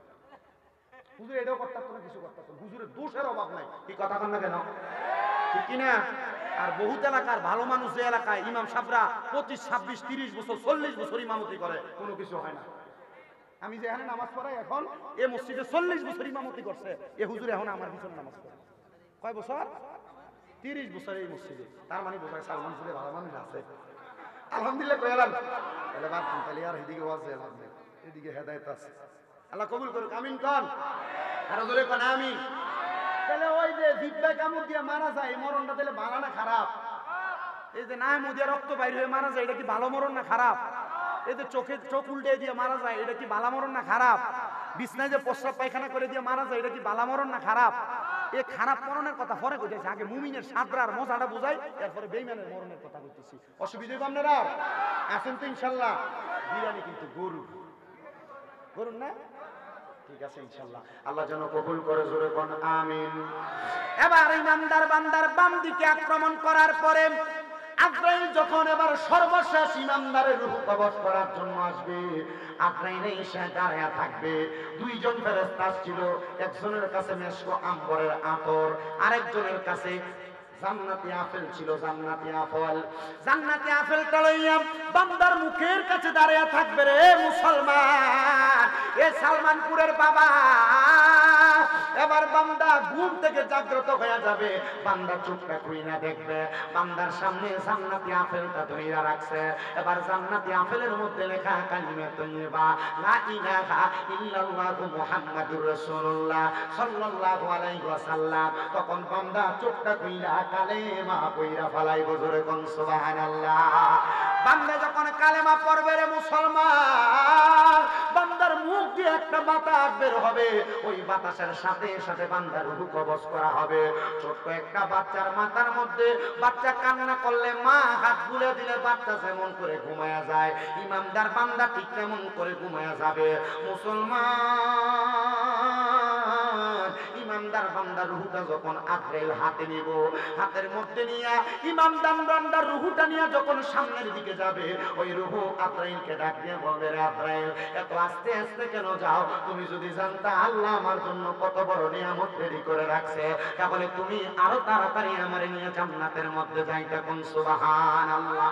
হুজুর এটাও করতে পারতো না, কিছু করতে পারতো না। হুজুরের দোষের অভাব নাই, কি কথা কন না কেন? ঠিক কিনা? আর বহুত এলাকার ভালো মানুষ যে এলাকায় ইমাম সাহেবরা 25, 26, 30 বছর 40 বছর ইমামতি করে, কোনো কিছু হয় না। আমি যেখানে নামাজ পড়াই এখন এ মসজিদে 40 বছর ইমামতি করছে এ হুজুর, এখন আমার পিছনে নামাজ পড়ে। কয় বছর? 30 বছর এই মসজিদে। তার মানে বোঝায় সালমানপুরে ভালো মানুষ আছে। আলহামদুলিল্লাহ কইলাম তাহলে বাদ দিন, তাহলে আর এদিকে ওয়াজ এলাম এদিকে হেদায়েত আছে। আল্লাহ কবুল করুক, আমিন কোন, আরো জোরে কোন আমিন। তাহলে ওই যে জিব্বা কামড় দিয়ে মারা যায়, এই মরণটা তাহলে ভালো না খারাপ? এই যে না মুদিয়া রক্ত বাইর হয়ে মারা যায়, এটা কি ভালো মরণ না খারাপ? এই যে চোখ উল্টে দিয়ে মারা যায়, এটা কি ভালো মরণ না খারাপ? বিছনায় যে প্রস্রাব পায়খানা করে দিয়ে মারা যায়, এটা কি ভালো মরণ না খারাপ? এই খারাপ মরণের কথা পরে কইতেছে, আগে মুমিনের সাদরার মজাটা বুঝাই, এরপরে বেঈমানের মরণের কথা কইতেছি। অসুবিধা হবে আপনারা? আছেন তো ইনশাআল্লাহ? বিরিয়ানি কিন্তু গরুর না? ঠিক আছে ইনশাআল্লাহ, আল্লাহ যেন কবুল করে, জোরে কোন আমিন। এবার ইমানদার বান্দার বাম দিকে আক্রমণ করার পরে আজরাইল যখন এবার সর্বশেষ ইমানদারের রূহ কবজ করার জন্য আসবে, আজরাইল এসে দাঁড়ায়া থাকবে। দুইজন ফেরেশতা ছিল, একজনের কাছে মেশক আম্বরের আতর, আরেকজনের কাছে জান্নাতি আপেল ছিল, জান্নাতি আপেলটা লইয়া বান্দার মুখের কাছে দাঁড়ায়া থাকবে। রে মুসলমান, এ সালমানপুরের বাবা, এবার বান্দা ঘুম থেকে জাগ্রত হয়ে যাবে, বান্দা চোখটা খুইনা দেখবে, বান্দার সামনে জান্নাতি আপেলটা ধইরা রাখছে। এবার জান্নাতি আপেলের মধ্যে লেখা কালিমা তাইয়্যিবা, লা ইলাহা ইল্লাল্লাহু মুহাম্মাদুর রাসূলুল্লাহ সাল্লাল্লাহু আলাইহি ওয়াসাল্লাম। তখন বান্দা চোখটা খুইলা কালেমা পয়রা ফলাইব, জোরে কোন সুবহানাল্লাহ। বান্দা যখন কালেমা পড়বে রে মুসলমান, বান্দার মুখ দিয়ে একটা বাতাস বের হবে, ওই বাতাসের সাথে সাথে বান্দার রূহ কবজ করা হবে। ছোট্ট একটা বাচ্চার মাথার মধ্যে, বাচ্চা কান্না করলে মা হাত বুলে দিলে বাচ্চা যেমন করে ঘুমায়া যায়, ইমানদার বান্দা ঠিক তেমন করে ঘুমায়া যাবে। মুসলমান, ইমানদার বান্দার রূহটা যখন আজরাইল হাতে নিব, হাতের মধ্যে নিয়ে ইমানদার বান্দার রূহটা নিয়ে যখন সামনের দিকে যাবে, ওই রূহ আজরাইলকে ডাক দিয়ে বলবে, রে আজরাইল, এত আস্তে আস্তে কেন যাও? তুমি যদি জানতা আল্লাহ আমার জন্য কত বড় নিয়ামত রেডি করে রাখছে, তাহলে তুমি আরো তাড়াতাড়ি আমারে নিয়ে জান্নাতের মধ্যে যাইতে। কোন সুবহানাল্লাহ।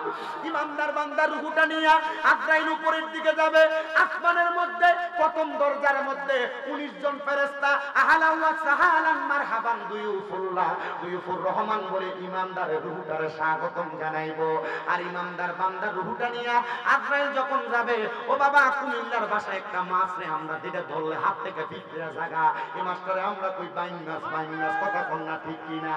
ইমানদার বান্দার রূহটা নিয়ে আজরাইল উপরের দিকে যাবে। আসমানের মধ্যে প্রথম দরজার মধ্যে 19 জন ফেরেশতা আহলান ওয়া সাহালান মারহাবান দুয়ুফুল্লাহ, দুয়ুফুর রহমান বলে ইমানদারের রূহটারে স্বাগতম জানাইবো। আর ইমানদার বান্দার রূহটা নিয়ে আজরাইল যখন যাবে, ও বাবা কুমিল্লার ভাষায় একটা মাছ রে আমরা যেটা ধরলে হাত থেকে ফিটরা জায়গা, এই মাছটারে আমরা কই বাইন মাছ, কথা কোন না ঠিক কি না?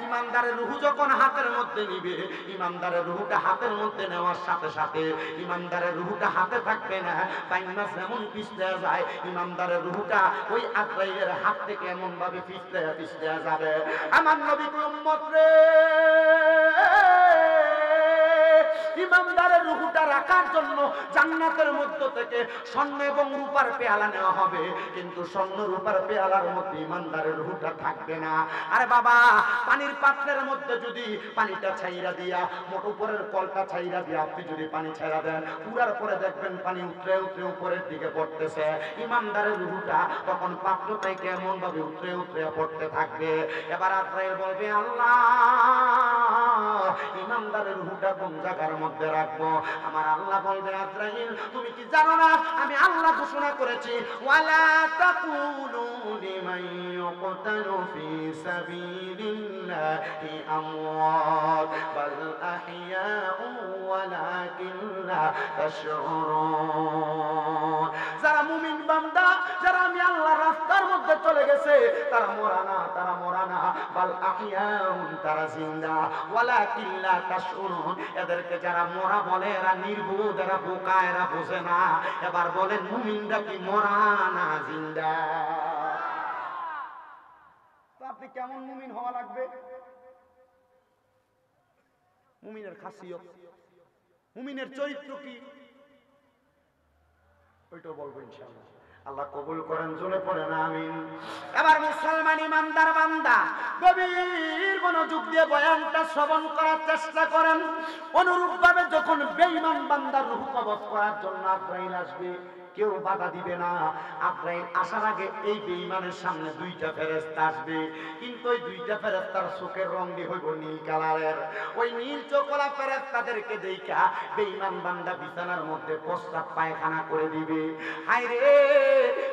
ইমানদারের রূহ যখন হাতের মধ্যে নিবে, ইমানদারের রূহটা হাতের মধ্যে নেওয়ার সাথে সাথে ইমানদারের রূহটা হাতে থাকবে না, বাইন মাছ এমন পিছলে যায়, ইমানদারের রূহটা ওই আজরাইলের হাত থেকে এমন ভাবে পিছলে যাবে। আমার নবী উম্মত রে, ইমানদারের রূহটা রাখার জন্য জান্নাতের মধ্য থেকে স্বর্ণ এবং রূপার পেয়ালা নেওয়া হবে, কিন্তু স্বর্ণ রূপার পেয়ালার মধ্যে ইমানদারের রূহটা থাকবে না। আরে বাবা, পানির পাত্রের মধ্যে যদি পানিটা ছাইরা দিয়া, মোট উপরের কলটা ছাইরা দিয়া আপনি যদি পানি ছাইরা দেন, পুরার পরে দেখবেন পানি উতরে উতরে উপরের দিকে পড়তেছে। ইমানদারের রূহটা তখন পাত্র থেকে এমন ভাবে উতরে উতরে পড়তে থাকবে। এবার আজরাইল বলবে, আল্লাহ, ইমানদারের রূহটা কোন জায়গার মধ্যে রাখবো? আমার আল্লাহ বলবে, আজরাইল, তুমি কি জানো না আমি আল্লাহ ঘোষণা করেছি, ওয়ালা তাকুলু লিমান ইউকতালু ফি সাবিলিল্লাহি আমওয়াত বাল আহইয়াউ ওয়ালাকিন লা তাশউরুন। যারা মুমিন বান্দা, যারা আমি আল্লাহর রাস্তার মধ্যে চলে গেছে, তারা মরা না, বাল আহইয়াউ, তারা জিন্দা, ওয়ালাকিন লা তাশউরুন। এদেরকে যারা মরা বলে এরা নির্বোধ, এরা বোকা, এরা বোঝে না। এবার বলেন মুমিনরা কি মরা না জিন্দা? তো আপনি কেমন মুমিন হওয়া লাগবে? মুমিনের খাসিয়ত, মুমিনের চরিত্র কি, ওইটাও বলবো ইনশাআল্লাহ। আল্লাহ কবুল করেন, জোরে পড়েন আমিন। এবার মুসলমান ইমানদার বান্দা গভীর মনোযোগ দিয়ে বয়ানটা শ্রবণ করার চেষ্টা করেন। অনুরূপ ভাবে যখন বেঈমান বান্দার রূহ কবজ করার জন্য আজরাইল আসবে, কেউ বাধা দিবে না। আজরাইল আসার আগে এই বেঈমানের সামনে দুইটা ফেরেশতা আসবে, কিন্তু ওই দুইটা ফেরেশতার চোখের রং হইব নীল কালারের। ওই নীল চোখওয়ালা ফেরেশতাদেরকে দেখা বেঈমান বান্দা বিছানার মধ্যে প্রস্রাব পায়খানা করে দিবে। হায়রে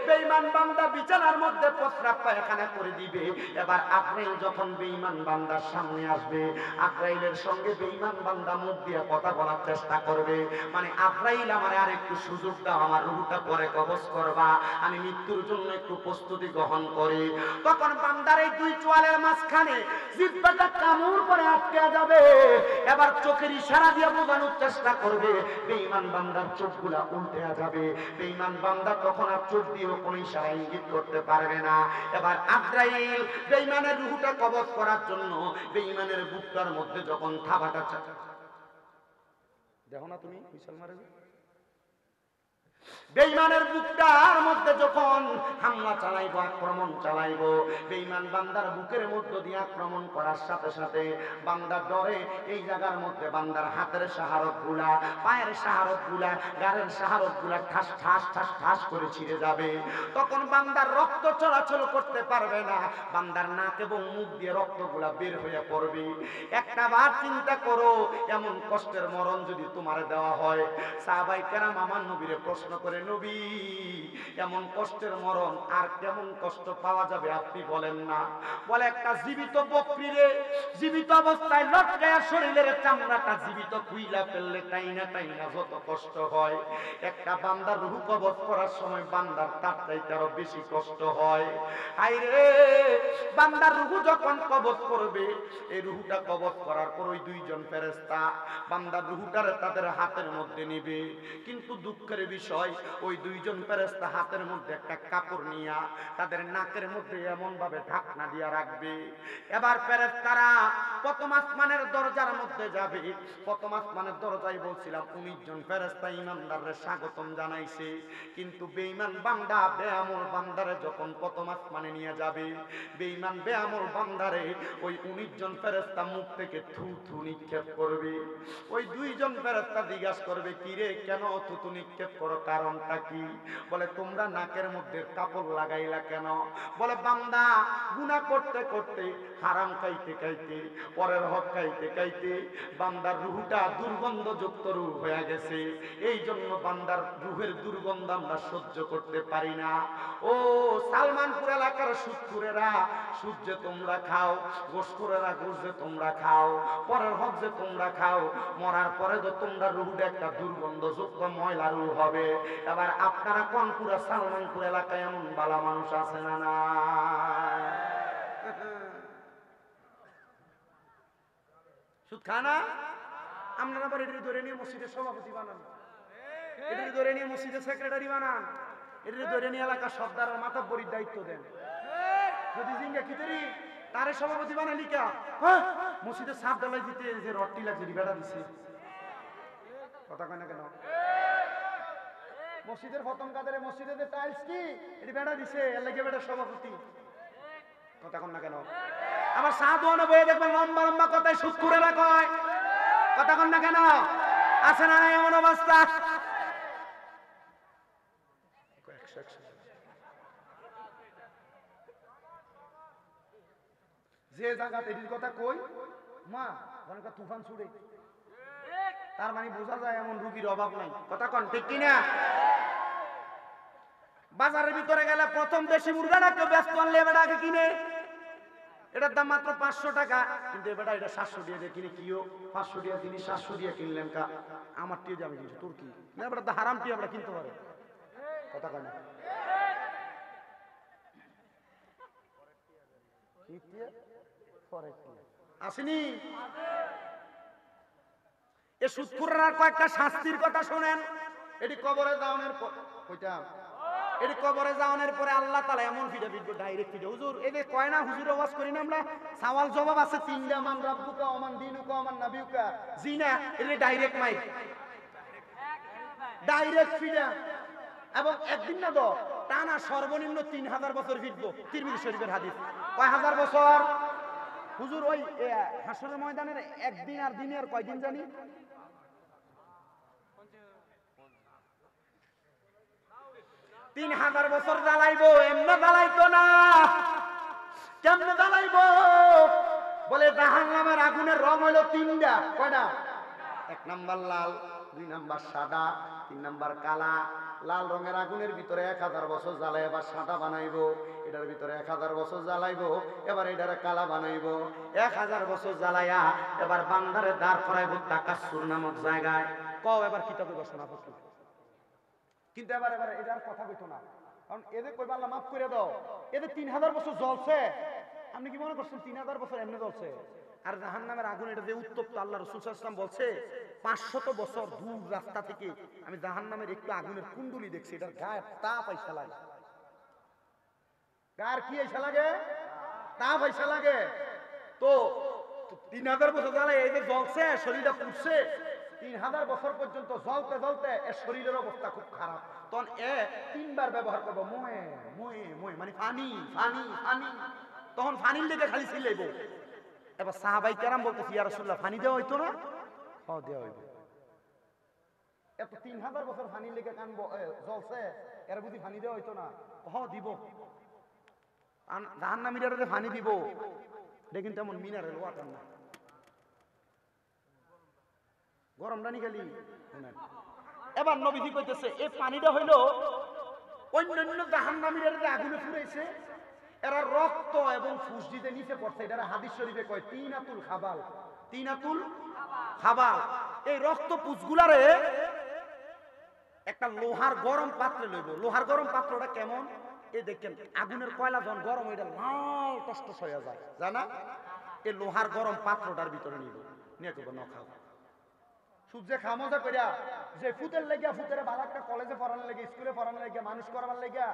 বেঈমান বান্দা বিছানার মধ্যে প্রস্রাব পায়খানা করে দিবে। এবার আজরাইল যখন বেঈমান বান্দার সামনে আসবে, আজরাইলের সঙ্গে বেঈমান বান্দা মুখ দিয়ে কথা বলার চেষ্টা করবে, মানে আজরাইল আমারে আরেকটু সুযোগ দাও, আমার রূহটা পরে কবজ করবা, আমি মৃত্যুর জন্য একটু প্রস্তুতি গ্রহণ করি। তখন বান্দার এই দুই চোয়ালের মাঝখানে জিহ্বাটা কামড় করে আটকে যাবে। এবার চোখের ইশারা দিয়ে বোঝানোর চেষ্টা করবে, বেঈমান বান্দার চোখগুলা উল্টে যাবে। বেঈমান বান্দা তখন আর চোখ দিয়ে কোনো ইশারা ইঙ্গিত করতে পারবে না। এবার আজরাইল বেঈমানের রূহটা কবজ করার জন্য বেঈমানের বুকটার মধ্যে যখন থাবাটা দেখো না তুমি মিশাল মারে, বেঈমানের বুকটার মধ্যে যখন হামলা চালাইবো, আক্রমণ চালাইবো, বেঈমান বান্দার বুকের মধ্যে দিয়ে আক্রমণ করার সাথে সাথে বান্দার ডরে এই জায়গার মধ্যে বান্দার হাতের শাহারত গুলা, পায়ের শাহারত গুলা, গাড়ের শাহারত গুলা ঠাস ঠাস ঠাস ঠাস করে ছিঁড়ে যাবে। তখন বান্দার রক্ত চলাচল করতে পারবে না, বান্দার নাক এবং মুখ দিয়ে রক্তগুলা বের হয়ে পড়বে। একটা বার চিন্তা করো, এমন কষ্টের মরণ যদি তোমার দেওয়া হয়। সাহাবায়ে কেরাম আমার নবীরে প্রশ্ন করে, নবী এমন কষ্টের মরণ আর কেমন কষ্ট পাওয়া যাবে আপনি বলেন না। বলে একটা জীবিত বকরিরে জীবিত অবস্থায় লটকায়া শরীরের চামড়াটা জীবিত খুইলা ফেললে টাইনা টাইনা যত কষ্ট হয়, একটা বান্দার রূহ কবজ করার সময় বান্দার তার চাইতে আরো বেশি কষ্ট হয়। হায়রে বান্দার রূহ যখন কবজ করবে, এই রূহটা কবজ করার পর ওই দুইজন ফেরেশতা বান্দার রূহটারে তাদের হাতের মধ্যে নেবে, কিন্তু দুঃখের বিষয় ওই দুইজন ফেরেশতা হাতের মধ্যে একটা কাপড় নিয়া তাদের নাকের মধ্যে এমন ভাবে ঢাকনা দিয়া রাখবে। এবার ফেরেশতারা প্রথম আসমানের দরজার মধ্যে যাবে। প্রথম আসমানের দরজায় বলছিলাম 19 জন ফেরেশতা ইমানদাররে স্বাগতম জানাইছে, কিন্তু বেঈমান বান্দা বেআমল বান্দারে যখন প্রথম আসমানে নিয়ে যাবে, বেঈমান বেআমল বান্দারে ওই 19 জন ফেরেশতা মুখ থেকে থু থু নিক্ষেপ করবে। ওই দুইজন ফেরেশতা জিজ্ঞাসা করবে, কি রে কেন থুতু নিক্ষেপ করো, কারণটা কি? বলে তোমরা নাকের মধ্যে কাপড় লাগাইলা কেন? বলে বান্দা গুনাহ করতে করতে, হারাম খাইতে খাইতে, পরের হক খাইতে খাইতে বান্দার রূহটা দুর্গন্ধযুক্ত রূহ হয়ে গেছে, এই জন্য বান্দার রূহের দুর্গন্ধ আমরা সহ্য করতে পারি না। ও সালমানপুর এলাকার সুদখোরেরা, সুদ যে তোমরা খাও, গোশখোরেরা গোশ যে তোমরা খাও, পরের হক যে তোমরা খাও, মরার পরে তো তোমরা রূহটা একটা দুর্গন্ধযুক্ত ময়লা রূহ হবে। এবার আপনারা কোনপুরা সালমানপুর এলাকায় এমন বালা মানুষ আছে না? না সুদ খানা আপনারা আবার এটি ধরে নিয়ে মসজিদের সভাপতি বানান, এটি ধরে নিয়ে মসজিদের সেক্রেটারি বানান, এটি ধরে নিয়ে এলাকার সর্দার আর মাতাব্বরির দায়িত্ব দেন। যদি জিঙ্গা খিচুড়ি তারে সভাপতি বানালি কা, হ্যাঁ মসজিদের সাপ ডালাই দিতে যে রডটি লাগছে বেড়া দিছে, কথা কয় না কেন? মসজিদের প্রথম কাদের মসজিদের যে টাইলস কি এটি বেড়া দিছে, এর লাগে বেড়া সভাপতি, কথা কন না কেন? আবার সাধুয়ানে বয়ে দেখবেন লম্বা লম্বা কথায় সুদখোরেরা কয়, কথা কন না কেন? আছে না এমন অবস্থা? যে জায়গাতে এটির কথা কই মা অনেকটা তুফান ছুড়ে, তার মানে বোঝা যায় এমন রুগীর অভাব নাই, কথা কন ঠিক কিনা? বাজারের ভিতরে গেলে প্রথম দেশি মুরগাটা কেউ ব্যস্ত আনলে এবার আগে কিনে, এটার দাম মাত্র 500 টাকা, কিন্তু এবার এটা 700 দিয়ে কিনে। কিও 500 দিয়ে তিনি 700 দিয়ে কিনলেন কা, আমার টিয়ে যাবে কিন্তু তোর কি না, এবার হারাম টিয়ে আমরা কিনতে পারি, কথা কয় না? আসেনি এ সুদখোররা কয়েকটা শাস্তির কথা শোনেন। এটি কবরে যাওয়ার পর কইটা, এটি কবরে যাওয়ার পরে আল্লাহ তাআলা এমন ভিডিও ডাইরেক্ট ভিডিও, হুজুর এই যে কয় না হুজুর ওয়াজ করি না আমরা, সওয়াল জবাব আছে 3টা, মান রাব্বুকা ওমান দিনুকা ওমান নাবিয়ুকা, জিনা এটি ডাইরেক্ট মাইক, ডাইরেক্ট ভিডিও, এবং একদিন না তো টানা সর্বনিম্ন 3000 বছর ফিরবো। তিরমিজি শরীফের হাদিস, কয় হাজার বছর? হুজুর ওই হাসরের ময়দানের একদিন আর দিনের কয়দিন জানি? 3000 বছর জ্বালাইবো, এমনি জ্বালাইতো না। কেমনে জ্বালাইবো? বলে জাহান্নামের আগুনের রং হইল 3টা। কয়টা? 1 নাম্বার লাল, 2 নাম্বার সাদা, 3 নাম্বার কালা। লাল রঙের আগুনের ভিতরে 1000 বছর জ্বালাই, এবার সাদা বানাইবো। এটার ভিতরে 1000 বছর জ্বালাইবো, এবার এটারে কালা বানাইবো। 1000 বছর জ্বালাইয়া এবার বান্দারে দাঁড় করাইবো তাকাসসুর নামক জায়গায়। কও এবার কিতাবে ঘোষণা করতে, কিন্তু এবার এটার কথা কইতো না, কারণ এদের কইবা আল্লাহ মাফ করে দাও, এদের 3000 বছর জ্বলছে। আপনি কি মনে করছেন 3000 বছর এমনি জ্বলছে? আর জাহান্নামের আগুন এটা যে উত্তপ্ত, আল্লাহ রাসূল সাল্লাল্লাহু আলাইহি ওয়াসাল্লাম বলছে 500 বছর দূর রাস্তা থেকে আমি জাহান্নামের একটু আগুনের কুণ্ডলি দেখছি, এটার গায়ে তাপ আইসা লাগে। গায়ের কি আইসা লাগে? তাপ আইসা লাগে। তো 3000 বছর জ্বালায় এই যে জ্বলছে, শরীরটা পুড়ছে, 3000 বছর পর্যন্ত জ্বলতে জ্বলতে এর শরীরের অবস্থা খুব খারাপ। তখন 3বার ব্যবহার করবো মোয়ে মোয়ে মোয়ে, মানে পানি পানি পানি। তখন পানির লেগে খালি ছিলাইব। এবার সাহাবাই কেরাম বলতেছি, ইয়া রাসূলুল্লাহ পানি দেওয়া হইতো না? হ্যাঁ দেওয়া হইব। এত 3000 বছর পানির লেগে কানবো জ্বলছে, এর বুঝি পানি দেওয়া হইতো না? হ্যাঁ দিব। জাহান্নামীরা যে পানি দিব, এটা কিন্তু এমন মিনারেল ওয়াটার না, গরম রানি খালি। এবার নবীজি কইতেছে এই পানিটা হইল অন্যান্য জাহান্নামীরা যে আগুনে পুড়াইছে, এরা রক্ত এবং ফুসদিতে নিচে পড়ছে। এটা হাদিস শরীফে কয় তিনাতুল খাবাল। তিনাতুল খাবাল। এই রক্ত পুষগুলারে একটা লোহার গরম পাত্রে লইব। লোহার গরম পাত্রটা কেমন? এই দেখেন আগুনের কয়লা যখন গরম, এটা লাল টসটস হয়ে যায়, জানা? এই লোহার গরম পাত্রটার ভিতরে নিব, নিয়ে করবো ন খাও সূর্যে খামোজা করিয়া যে ফুতের লেগে, ফুতের ভালো একটা কলেজে পড়ানোর লেগে, স্কুলে পড়ানোর লেগে, মানুষ করার লেগে,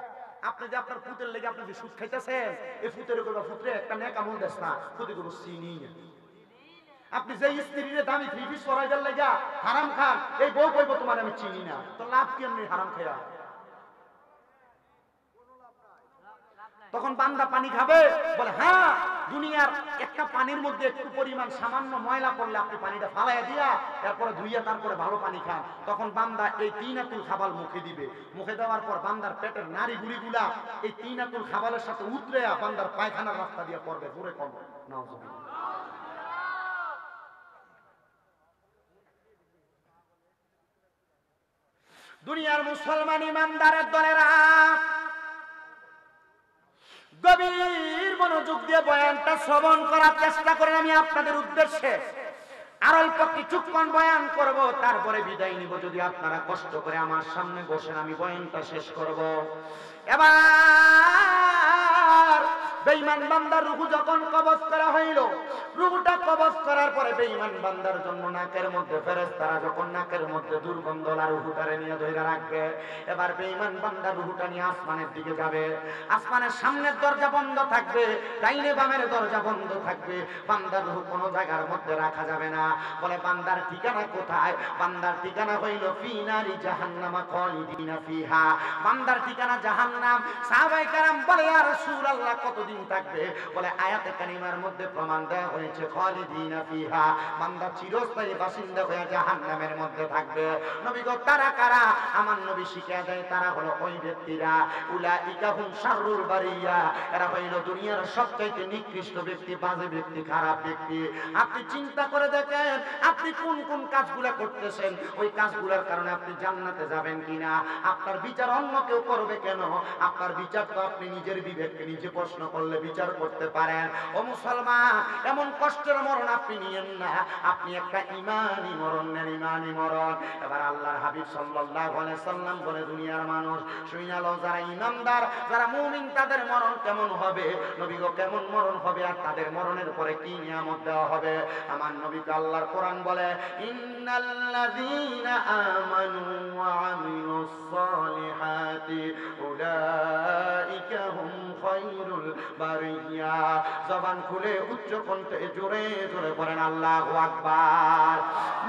আপনি যে আপনার ফুতের লেগে আপনি যে সুদ খাইতেছেন, এই ফুতের করবা ফুতরে একটা নেক আমল দেস না, ফুতে করবো চিনি না। আপনি যে স্ত্রীর দামি 3 পিস পরাইবার লেগে হারাম খান, এই বউ কইব তোমার আমি চিনি না, তো লাভ কি এমনি হারাম খাইয়া? তখন বান্দা পানি খাবে, বলে হ্যাঁ দুনিয়ার একটা পানির মধ্যে একটু পরিমাণ সামান্য ময়লা পড়লে আপনি পানিটা ফালাইয়া দিয়া এরপরে ধুইয়া তারপরে ভালো পানি খান। তখন বান্দা এই তিনাতুল খাবাল মুখে দিবে। মুখে দেওয়ার পর বান্দার পেটের নাড়ি গুড়িগুলা এই তিনাতুল খাবালের সাথে উতরেয়া বান্দার পায়খানার রাস্তা দিয়ে পড়বে। জোরে কম নাউজুবিল্লাহ। দুনিয়ার মুসলমান ইমানদারের দলেরা গভীর মনোযোগ দিয়ে বয়ানটা শ্রবণ করার চেষ্টা করেন। আমি আপনাদের উদ্দেশ্যে আর অল্প কিছুক্ষণ বয়ান করব, তারপরে বিদায় নিব। যদি আপনারা কষ্ট করে আমার সামনে বসেন, আমি বয়ানটা শেষ করব। এবার বেঈমান বান্দার রূহ যখন কবজ করা হইল, রূহটা কবজ করার পরে বেঈমান বান্দার জন্য নাকের মধ্যে ফেরেশতারা যখন নাকের মধ্যে দুর্গন্ধ লা রূহটারে নিয়ে ধইরা রাখবে, এবার বেঈমান বান্দার রূহটা নিয়ে আসমানের দিকে যাবে। আসমানের সামনের দরজা বন্ধ থাকবে, ডাইনে বামের দরজা বন্ধ থাকবে। বান্দার রূহ কোনো জায়গার মধ্যে রাখা যাবে না। বলে বান্দার ঠিকানা কোথায়? বান্দার ঠিকানা হইল ফি নারি জাহান্নামা খালিদিনা ফিহা। বান্দার ঠিকানা জাহান্নাম। সাহাবায়ে কেরাম বলে ইয়া রাসূলুল্লাহ কতদিন থাকবে? বলে আয়াতে কারিমার মধ্যে প্রমাণ দেওয়া হয়েছে খালিদিনা ফিহা, বান্দা চিরস্থায়ী বাসিন্দা হয়ে জাহান্নামের মধ্যে থাকবে। নবী গো তারা কারা? আমার নবী শিখিয়ে দেয় তারা হলো ওই ব্যক্তিরা, উলাইকা হুম শাররুল বারিয়া, এরা হইল দুনিয়ার সবচাইতে নিকৃষ্ট ব্যক্তি, বাজে ব্যক্তি, খারাপ ব্যক্তি। আপনি চিন্তা করে দেখেন আপনি কোন কোন কাজগুলা করতেছেন, ওই কাজগুলোর কারণে আপনি জান্নাতে যাবেন কিনা। আপনার বিচার অন্য কেউ করবে কেন? আপনার বিচার তো আপনি নিজের বিবেককে নিজে প্রশ্ন করলে বিচার করতে পারেন। ও মুসলমান, এমন কষ্টের মরণ আপনি নিয়েন না, আপনি একটা ইমানি মরণ নেন, ইমানি মরণ। এবার আল্লাহর হাবিব সাল্লাল্লাহু আলাইহি সাল্লাম বলে দুনিয়ার মানুষ শুইনা লও, যারা ইমানদার, যারা মুমিন, তাদের মরণ কেমন হবে? নবী গো কেমন মরণ হবে আর তাদের মরণের পরে কি নিয়ামত দেওয়া হবে? আমার নবীকে আল্লাহর কোরআন বলে ইন্নাল্লাযীনা আমানু ওয়া আমিলুস সালিহাতি উলাইকা হুম খায়রুল বারিয়া। জবান খুলে উচ্চ কণ্ঠে জোরে জোরে পড়েন আল্লাহু আকবার।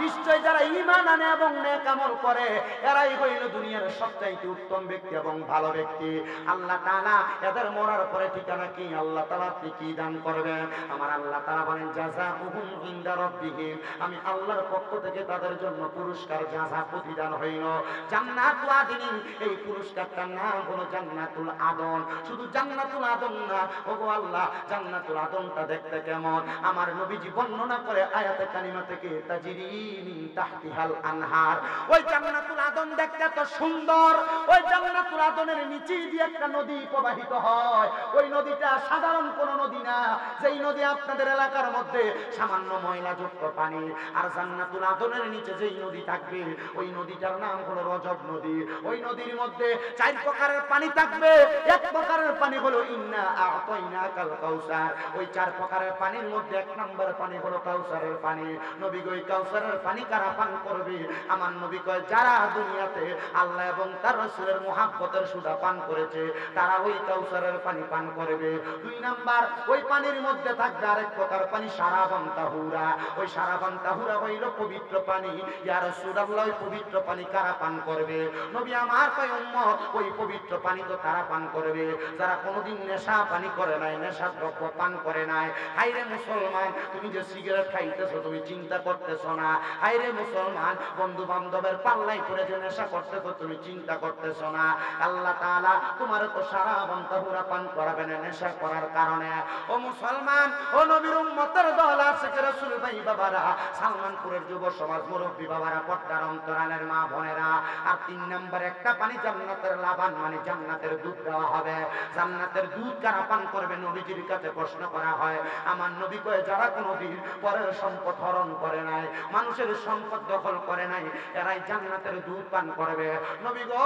নিশ্চয় যারা ঈমান আনে এবং নেক আমল করে এরাই হইল দুনিয়ার সবচাইতে উত্তম ব্যক্তি এবং ভালো ব্যক্তি। আল্লাহ তাআলা এদের মরার পরে ঠিকানা কি আল্লাহ তাআলা কি দান করবেন? আমার আল্লাহ তাআলা বলেন জাযাউহুম ইনদা রাব্বিহিম, আমি আল্লাহর পক্ষ থেকে তাদের জন্য পুরস্কার জাযা প্রতিদান হইল জান্নাতুল আদন। এই পুরস্কারটার নাম হলো জান্নাতুল আদন। শুধু জান্নাতুল আদন না, ওগো আল্লাহ জান্নাতুল আদনটা দেখতে কেমন? আমার নবীজি বর্ণনা করে আয়াতে কারিমা থেকে তাজরি মিন তাহতিহাল আনহার। ওই জান্নাতুল আদন দেখতে এত সুন্দর, ওই জান্নাতুল আদনের নিচে দিয়ে একটা নদী প্রবাহিত হয়। ওই নদীটা সাধারণ কোন নদী না, যেই নদী আপনাদের এলাকার মধ্যে সামান্য ময়লাযুক্ত পানি। আর জান্নাতুল আদনের নিচে যেই নদী থাকবে ওই নদীটার নাম হলো রজব নদী। ওই নদীর মধ্যে 4 প্রকারের পানি থাকবে। এক প্রকারের পানি হলো ইন্না আ'তাইনাকাল কাউসার। ওই 4 প্রকারের পানির মধ্যে 1 নম্বর পানি হলো কাউসারের পানি। নবী কই কাউসারের পানি কারা পান করবে? আমার নবী কয় যারা দুনিয়াতে আল্লাহ এবং তার রাসূলের মুহাব্বতের সুধা পান করেছে তারা ওই কাউসারের পানি পান করবে। 2 নাম্বার ওই পানির মধ্যে থাকবে আরেক প্রকার পানি শারাবান তাহুরা। ওই শারাবান তাহুরা হইল পবিত্র পানি। ইয়া রাসূলুল্লাহ ওই পবিত্র পানি কারা পান করবে? নবী আমার কয় উম্মত ওই পবিত্র পানি তো তারা পান করবে যারা কোনোদিন নেশা পানি করে নাই, নেশা দ্রব্য পান করে নাই। হায়রে মুসলমান, তুমি যে সিগারেট খাইতেছো তুমি চিন্তা করতেছো না। হায়রে মুসলমান, বন্ধু বান্ধবের পাল্লাই করে যে নেশা করতেছো তুমি চিন্তা করতেছো না। আল্লাহ তাআলা তোমার তো শারাবান তাহুরা পান করাবে না নেশা করার কারণে। ও মুসলমান, ও নবীর উম্মতের দল আশিক রাসূল ভাই বাবারা, সালমানপুরের যুব সমাজ মুরব্বী বাবারা, পর্দার অন্তরালের মা বোনেরা, আর 3 নাম্বার একটা পানি জান্নাতের লাবান মানে জান্নাতের দুধ দেওয়া হবে। জান্নাতের দুধ কারা পান করবে? নবীজির কাছে প্রশ্ন করা হয়। আমার নবী কয় যারা কোনোদিন পরের সম্পদ হরণ করে নাই, মানুষের সম্পদ দখল করে নাই, এরাই জান্নাতের দুধ পান করবে। নবী গো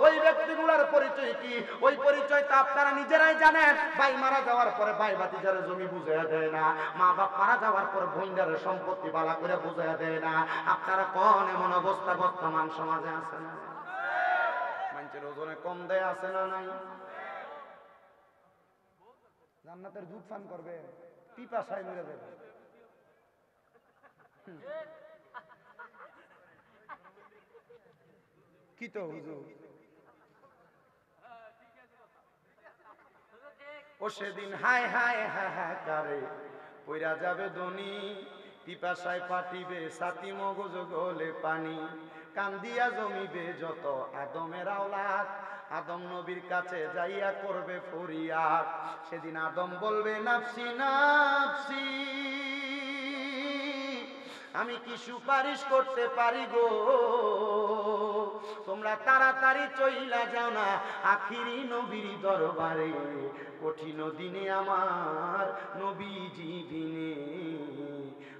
ওই ব্যক্তিগুলোর পরিচয় কি? ওই পরিচয় তো আপনারা নিজেরাই জানেন। ভাই মারা যাওয়ার পরে ভাই ভাতিজার জমি বুঝাইয়া দেয় না, মা বাপ মারা যাওয়ার পর বোনদের সম্পত্তি বালা করে বুঝাইয়া দেয় না। আপনারা কোন এমন অবস্থা বর্তমান সমাজে আছে না? মানুষের ওজনে কম দেয় আছে না নাই? জান্নাতের দুধ পান করবে, পিপাসায় মরে যাবে। কি তো হুজুর, ও সেদিন হায় হায় হাহাকারে পইরা যাবে ধনী, পিপাসায় পাটিবে ছাতি মগজ গলে পানি, কান্দিয়া জমিবে যত আদমের আওলাদ, আদম নবীর কাছে যাইয়া করবে ফরিয়াদ। সেদিন আদম বলবে নাফসি নাফসি, আমি কি সুপারিশ করতে পারি গো? তোমরা তাড়াতাড়ি চইলা যাও না আখিরি নবীর দরবারে, কঠিন দিনে আমার নবীজি বিনে,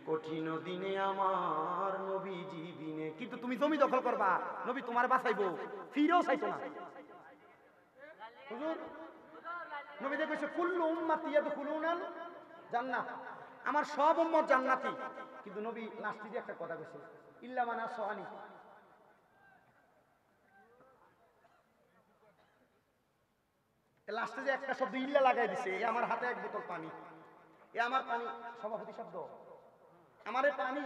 কঠিন দিনে আমার নবীজি বিনে। কিন্তু তুমি জমি দখল করবা, নবী তোমার বাঁচাইবো, ফিরেও চাইতো না। হুজুর নবী দেখেছে কুল্লু উম্মতি ইয়াদখুলুনাল জান্নাহ, আমার সব উম্মত জান্নাতি। কিন্তু নবী লাস্টে দিয়ে একটা কথা কইছে, ইল্লা মান আসানি। লাস্টে যে একটা শব্দ ইল্লা লাগাই দিছে, এ আমার হাতে 1 বোতল পানি, এ আমার পানি, সভাপতি শব্দ, আমারে পানি,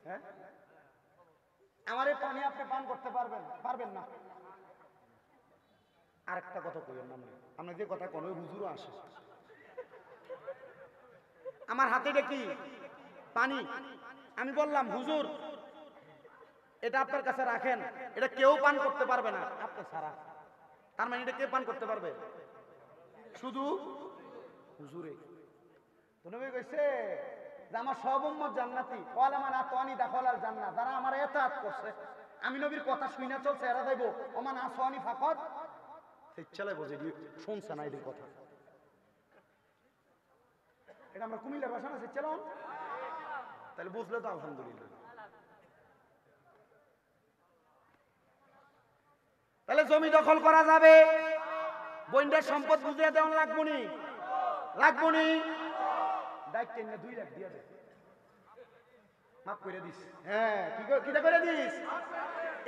হ্যাঁ আমারে পানি আপনি পান করতে পারবেন? পারবেন না। আরেকটা কথা কইেন না, আমরা যে কথা কোন হুজুরও আসে, আমার হাতে এটা কি পানি, আমি বললাম হুজুর এটা আপনার কাছে রাখেন, এটা কেউ পান করতে পারবে না আপনি ছাড়া। তার মানে এটা কে পান করতে পারবে? শুধু হুজুরে। তো নবী কইছে যে আমার সব উম্মত জান্নাতি, ওয়ালা মান আতানি দাখালাল জান্নাহ, যারা আমার ইতাআত করছে, আমি নবীর কথা শুইনা চলছে, এরা যাইবো। ওমান আসানি ফাকাত, সেই ছেলে বুঝে শুনছে না এদের কথা। এটা আমরা কুমিল্লার ভাষা না শিখছিলাম, তাহলে বুঝলে তো আলহামদুলিল্লাহ। তাহলে জমি দখল করা যাবে, বইন্ডার সম্পদ বুঝিয়ে দেওয়া লাগবনি, লাগবনি। দায়িত্ব নিয়ে 2 লাখ দিয়ে দে, মাফ করে দিস। হ্যাঁ কিটা করে দিস,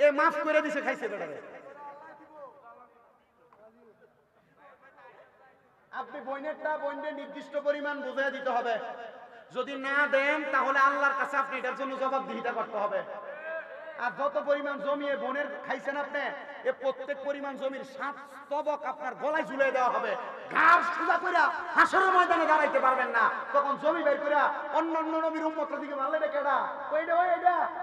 এ মাফ করে দিছে, খাইছে বেটারে। আপনি বইনের নির্দিষ্ট পরিমাণ বুঝিয়ে দিতে হবে। যদি না দেন তাহলে আল্লাহর কাছে আপনি এটার জন্য জবাবদিহিতা করতে হবে। আর যত পরিমাণ জমি বোনের খাইছেন আপনি, এ প্রত্যেক পরিমাণ জমির 7 স্তবক আপনার গলায় ঝুলিয়ে দেওয়া হবে। ঘাড় সোজা করে হাসরের ময়দানে দাঁড়াইতে পারবেন না। তখন জমি বের করে অন্যান্য নবীর উম্মতের দিকে মারলে এটা কেডা? ওইটা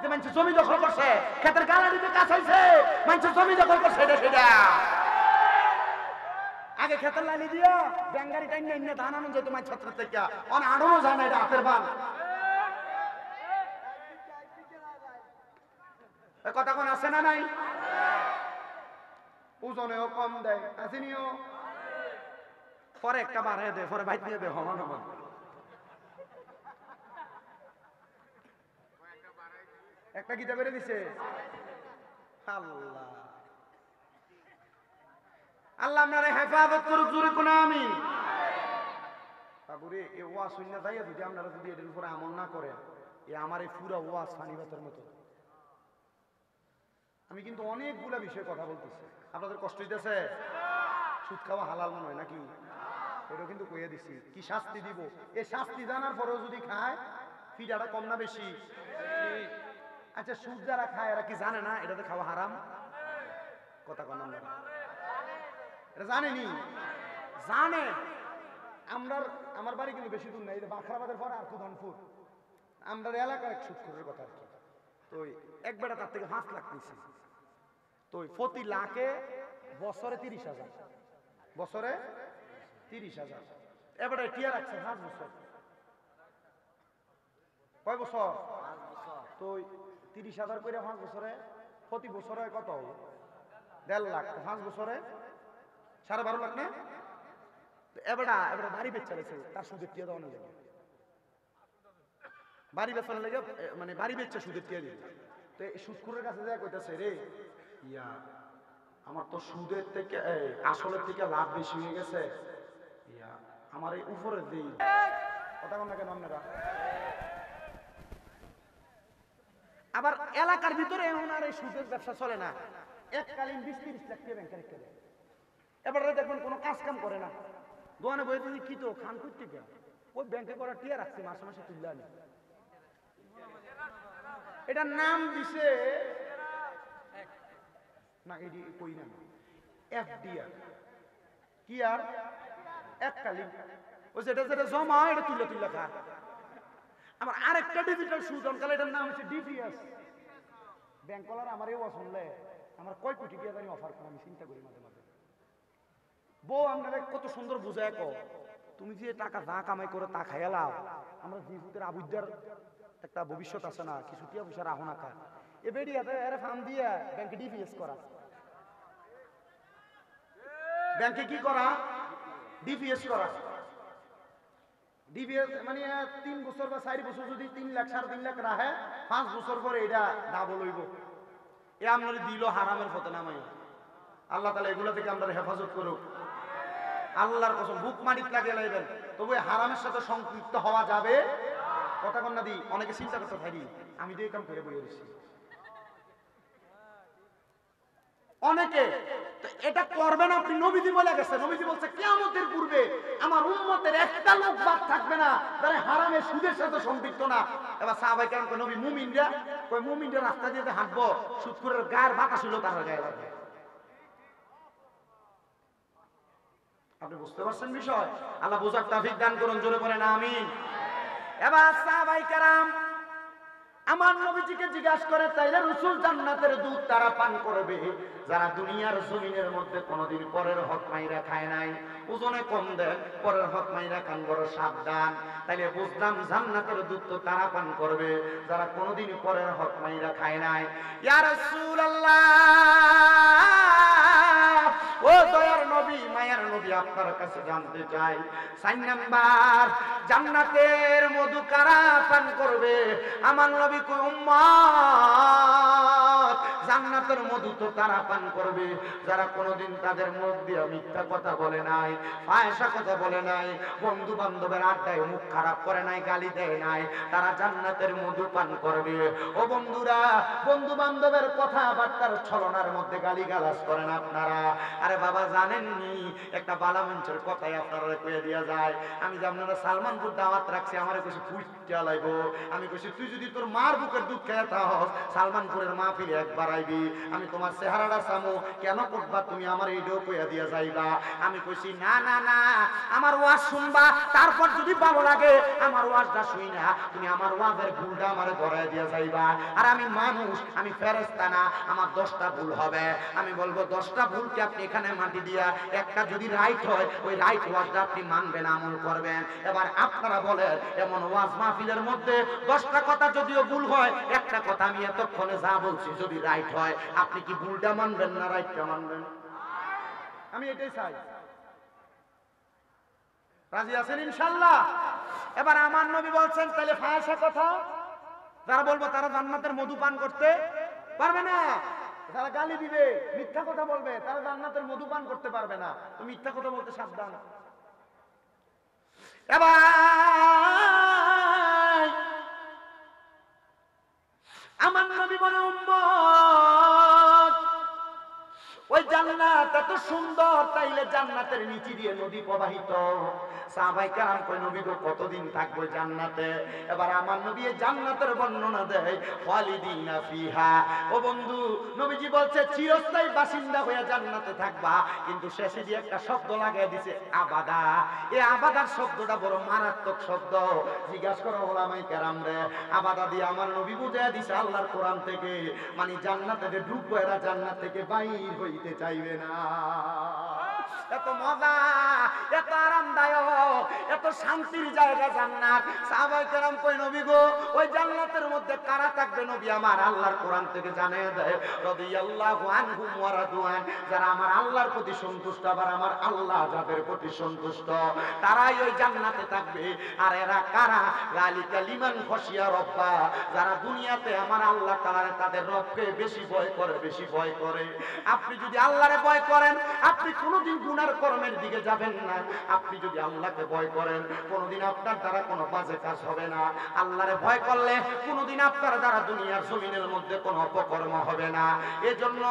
যে মানুষ জমি দখল করছে, ক্ষেতের গালা দিতে কাছাইছে, মানুষ জমি দখল করছে, এটা সেটা। আগে ক্ষেতের লাইনে দিয়া ব্যাঙ্গারি টাইম না ধান আনন্দ যেত মাছ ছাত্র থেকে অন আড়ানো যায় না, এটা হাতের বান। কথা কোন আছে না নাই? ওজনেও কম দেয়, আসেনিও পরে একটা বাড়াই দেয়, পরে বাইক নিয়ে দেয় হমান হমান। একটা গীতা বেড়ে দিছে। আল্লাহ আল্লাহ আপনারা হেফাজত করুক, জোরে কোন আমিন। বাবুরে এ ওয়াজ শুননা যাইয়া যদি আপনারা যদি এটার উপরে আমল না করেন, এ আমার এই পুরা ওয়াজ ফানিবাতের মতো। আমি কিন্তু অনেকগুলা বিষয়ে কথা বলতেছি, আপনাদের কষ্ট হইতেছে? সুদ খাওয়া হালাল মনে হয় নাকি? এটা কিন্তু কইয়া দিছি কি শাস্তি দিব। এই শাস্তি জানার পরেও যদি খায়, ফিটাটা কম না বেশি? আচ্ছা সুদ যারা খায় এরা কি জানে না এটাতে খাওয়া হারাম? কথা কন না, এটা জানেনি? জানে। আমার বাড়ি কিন্তু বেশি দূর নাই, বাখরাবাদের পরে আর কুদনপুর, আমরা এলাকার এক সুদখোরের কথা আর কি। তো এক বেটা তার থেকে 5 লাখ নিয়েছি। তো প্রতি লাখে বছরে 30,000, বছরে 30,000। এবারে টিয়া রাখছে 5 বছর। কয় বছর? 5 বছর। তো 30,000 করে 5 বছরে, প্রতি বছরে কত? 1.5 লাখ। 5 বছরে 12.5 লাখ না? এবারে বাড়ি বেচা রেছে, তার সুদের টিয়া দেওয়ানো লাগে। বাড়ি বেচানো লাগে, মানে বাড়ি বেচা সুদের টিয়া দিবে। তো এই সুদখোরের কাছে যা কইতাছে, রে ইয়া আমার তো সুদের থেকে আসলের থেকে লাভ বেশি হয়ে গেছে, ইয়া আমার এই উপরে দেই। কথা কোন না কেন আপনারা? আবার এলাকার ভিতরে এমন আর এই সুদের ব্যবসা চলে না। এককালীন 20-30 লাখ টাকা ব্যাংকে রেখে দেয়। এবারে দেখবেন কোনো কাজ কাম করে না, দোকানে বইতে কি তো খান করতে গিয়া ওই ব্যাংকে করা টিয়া রাখছে, মাসে মাসে তুললে আনি। এটার নাম দিছে না, এটি কই না, এফডিআর। কি আর এককালীন ওই যেটা যেটা জমা এটা তুলে খা। আমার আরেকটা ডিজিটাল সুদ অনকালে, এটার নাম হচ্ছে ডিপিএস। ব্যাংক কলার আমার এই শুনলে আমার কয় কোটি টাকা জানি অফার করে, আমি চিন্তা করি মাঝে মাঝে। বউ আপনারা কত সুন্দর বুঝায় কো, তুমি যে টাকা যা কামাই করে তা খাইয়া লাও, আমরা জিহুদের আবুদ্দার একটা ভবিষ্যৎ আছে না, কিছু টিয়া পয়সা রাখো না খা। এ বেড়ি হাতে এর ফার্ম দিয়ে ব্যাংকে ডিপিএস করা। ব্যাংকে কি করা? ডিপিএস করা। ডিপিএস মানে 3 বছর বা 4 বছর যদি 3 লাখ 3.5 লাখ রাখে, 5 বছর পরে এটা ডাবল হইব। এ আপনার দিল হারামের পথে নামাই। আল্লাহ তাআলা এগুলো থেকে আমরা হেফাজত করুক। আল্লাহর কসম বুক মাটিতে লাগিয়ে লাইবেন, তবে হারামের সাথে সংপৃক্ত হওয়া যাবে। কথা কন না দি, অনেকে চিন্তা করতে থাকি আমি দিয়ে কাম করে বই দিচ্ছি। অনেকে এটা করবেন আপনি, নবীজি বলে গেছে, নবীজি বলছে কিয়ামতের পূর্বে আমার উম্মতের একটা লোক বাদ থাকবে না যারা হারামে সুদের সাথে সম্পৃক্ত না। এবার সাহাবায়ে কেরাম কয় নবী মুমিনরা, কয় মুমিনরা রাস্তা দিয়ে হাঁটবো, সুদখোরের গায়ের বাতাস হলো তার গায়ে লাগবে। আপনি বুঝতে পারছেন বিষয়? আল্লাহ বুঝার তৌফিক দান করুন, জোরে বলেন আমিন। এবার সাহাবায়ে কেরাম আমার নবীজিকে জিজ্ঞাসা করে, তাইলে রাসূল জান্নাতের দুধ তারা পান করবে যারা দুনিয়ার জমিনের মধ্যে কোনোদিন পরের হক মাইরা খায় নাই, ওজনে কম দেয়, পরের হক মাইরা খান, বড় সাবধান। তাইলে বুঝলাম জান্নাতের দুধ তো তারা পান করবে যারা কোনোদিন পরের হক মাইরা খায় নাই। ইয়া রাসূলুল্লাহ, ও দয়ার নবী, মায়ার নবী, আপনার কাছে জানতে চাই 4 নাম্বার জান্নাতের মধু কারা পান করবে? আমার নবী কই উম্মত জান্নাতের মধু তো তারা পান করবে যারা কোনোদিন তাদের মুখ দিয়ে মিথ্যা কথা বলে নাই, ফায়সা কথা বলে নাই, বন্ধু বান্ধবের আড্ডায় মুখ খারাপ করে নাই, গালি দেয় নাই, তারা জান্নাতের মধু পান করবে। ও বন্ধুরা, বন্ধু বান্ধবের কথাবার্তার ছলনার মধ্যে গালিগালাজ করেন আপনারা, আর আরে বাবা জানেননি একটা বালা মঞ্চের কথাই আপনারা কয়ে দিয়া যায়। আমি যে আপনারা সালমানপুর দাওয়াত রাখছি আমার কিছু পুইটা লাগবো। আমি কইছি তুই যদি তোর মার বুকের দুধ খেয়ে থাকস সালমানপুরের মাহফিলে একবার আইবি, আমি তোমার চেহারাটা সামো কেন করবা তুমি আমার এইটাও কইয়া দিয়া যাইবা। আমি কইছি না না না, আমার ওয়াজ শুনবা, তারপর যদি ভালো লাগে আমার ওয়াজটা শুই না তুমি আমার ওয়াজের ভুলটা আমারে ধরায় দিয়া যাইবা। আর আমি মানুষ, আমি ফেরেশতা না, আমার 10টা ভুল হবে। আমি বলবো 10টা ভুলকে আপনি এখানে মাটি দিয়া একটা যদি রাইট হয় ওই রাইট ওয়াজটা আপনি মানবেন, আমল করবেন। এবার আপনারা বলেন এমন ওয়াজ মাহফিলের মধ্যে 10টা কথা যদিও ভুল হয়, একটা কথা আমি এতক্ষণে যা বলছি যদি রাইট হয়, আপনি কি ভুলটা মানবেন না রাইটটা মানবেন? আমি এটাই চাই। রাজি আছেন ইনশাআল্লাহ? এবার আমার নবী বলছেন তাহলে ফায়সা কথা, যারা বলবো তারা জান্নাতের মধু পান করতে পারবে না, যারা গালি দিবে মিথ্যা কথা বলবে তারা জান্নাতের মধু পান করতে পারবে না। তো মিথ্যা কথা বলতে সাবধান। এবার আমার নবী বলে উম্মত ওই জান্নাত এত সুন্দর, তাইলে জান্নাতের নিচে দিয়ে নদী প্রবাহিত। সাহাবায়ে কেরাম কই নবী গো কতদিন থাকবো জান্নাতে? এবার আমার নবী এই জান্নাতের বর্ণনা দেয় খালিদিনা ফিহা। ও বন্ধু নবীজি বলছে চিরস্থায়ী বাসিন্দা হয়ে জান্নাতে থাকবা, কিন্তু শেষে দিয়ে একটা শব্দ লাগাই দিছে আবাদা। এই আবাদার শব্দটা বড় মারাত্মক শব্দ। জিজ্ঞাসা করো ওলামায়ে কেরাম রে, আবাদা দিয়ে আমার নবী বুঝাইয়া দিছে আল্লাহর কোরআন থেকে, মানে জান্নাতে ঢুকবো এরা জান্নাত থেকে বাইর হইতে চাইবে না। এত মজা, এত আরামদায়ক, এত শান্তির জায়গা জান্নাত। সাহাবায়ে কেরাম কই নবী গো ওই জান্নাতের মধ্যে কারা থাকবে? নবী আমার আল্লাহর কোরআন থেকে জানিয়ে দেয় রাদিয়াল্লাহু আনহুম ওয়া রাদওয়ান, যারা আমার আল্লাহর প্রতি সন্তুষ্ট, আবার আমার আল্লাহ যাদের প্রতি সন্তুষ্ট তারাই ওই জান্নাতে থাকবে। আর এরা কারা? যালিকা লিমান খাশিয়া রাব্বা, যারা দুনিয়াতে আমার আল্লাহ তাআলা তাদের রবকে বেশি ভয় করে, বেশি ভয় করে। আপনি যদি আল্লাহরে ভয় করেন আপনি কোনোদিন গুনার কর্মের দিকে যাবেন না। আপনি যদি আল্লাহকে ভয় করেন কোনোদিন আপনার দ্বারা কোনো বাজে কাজ হবে না। আল্লাহরে ভয় করলে কোনোদিন আপনার দ্বারা দুনিয়ার জমিনের মধ্যে কোনো অপকর্ম হবে না। এজন্য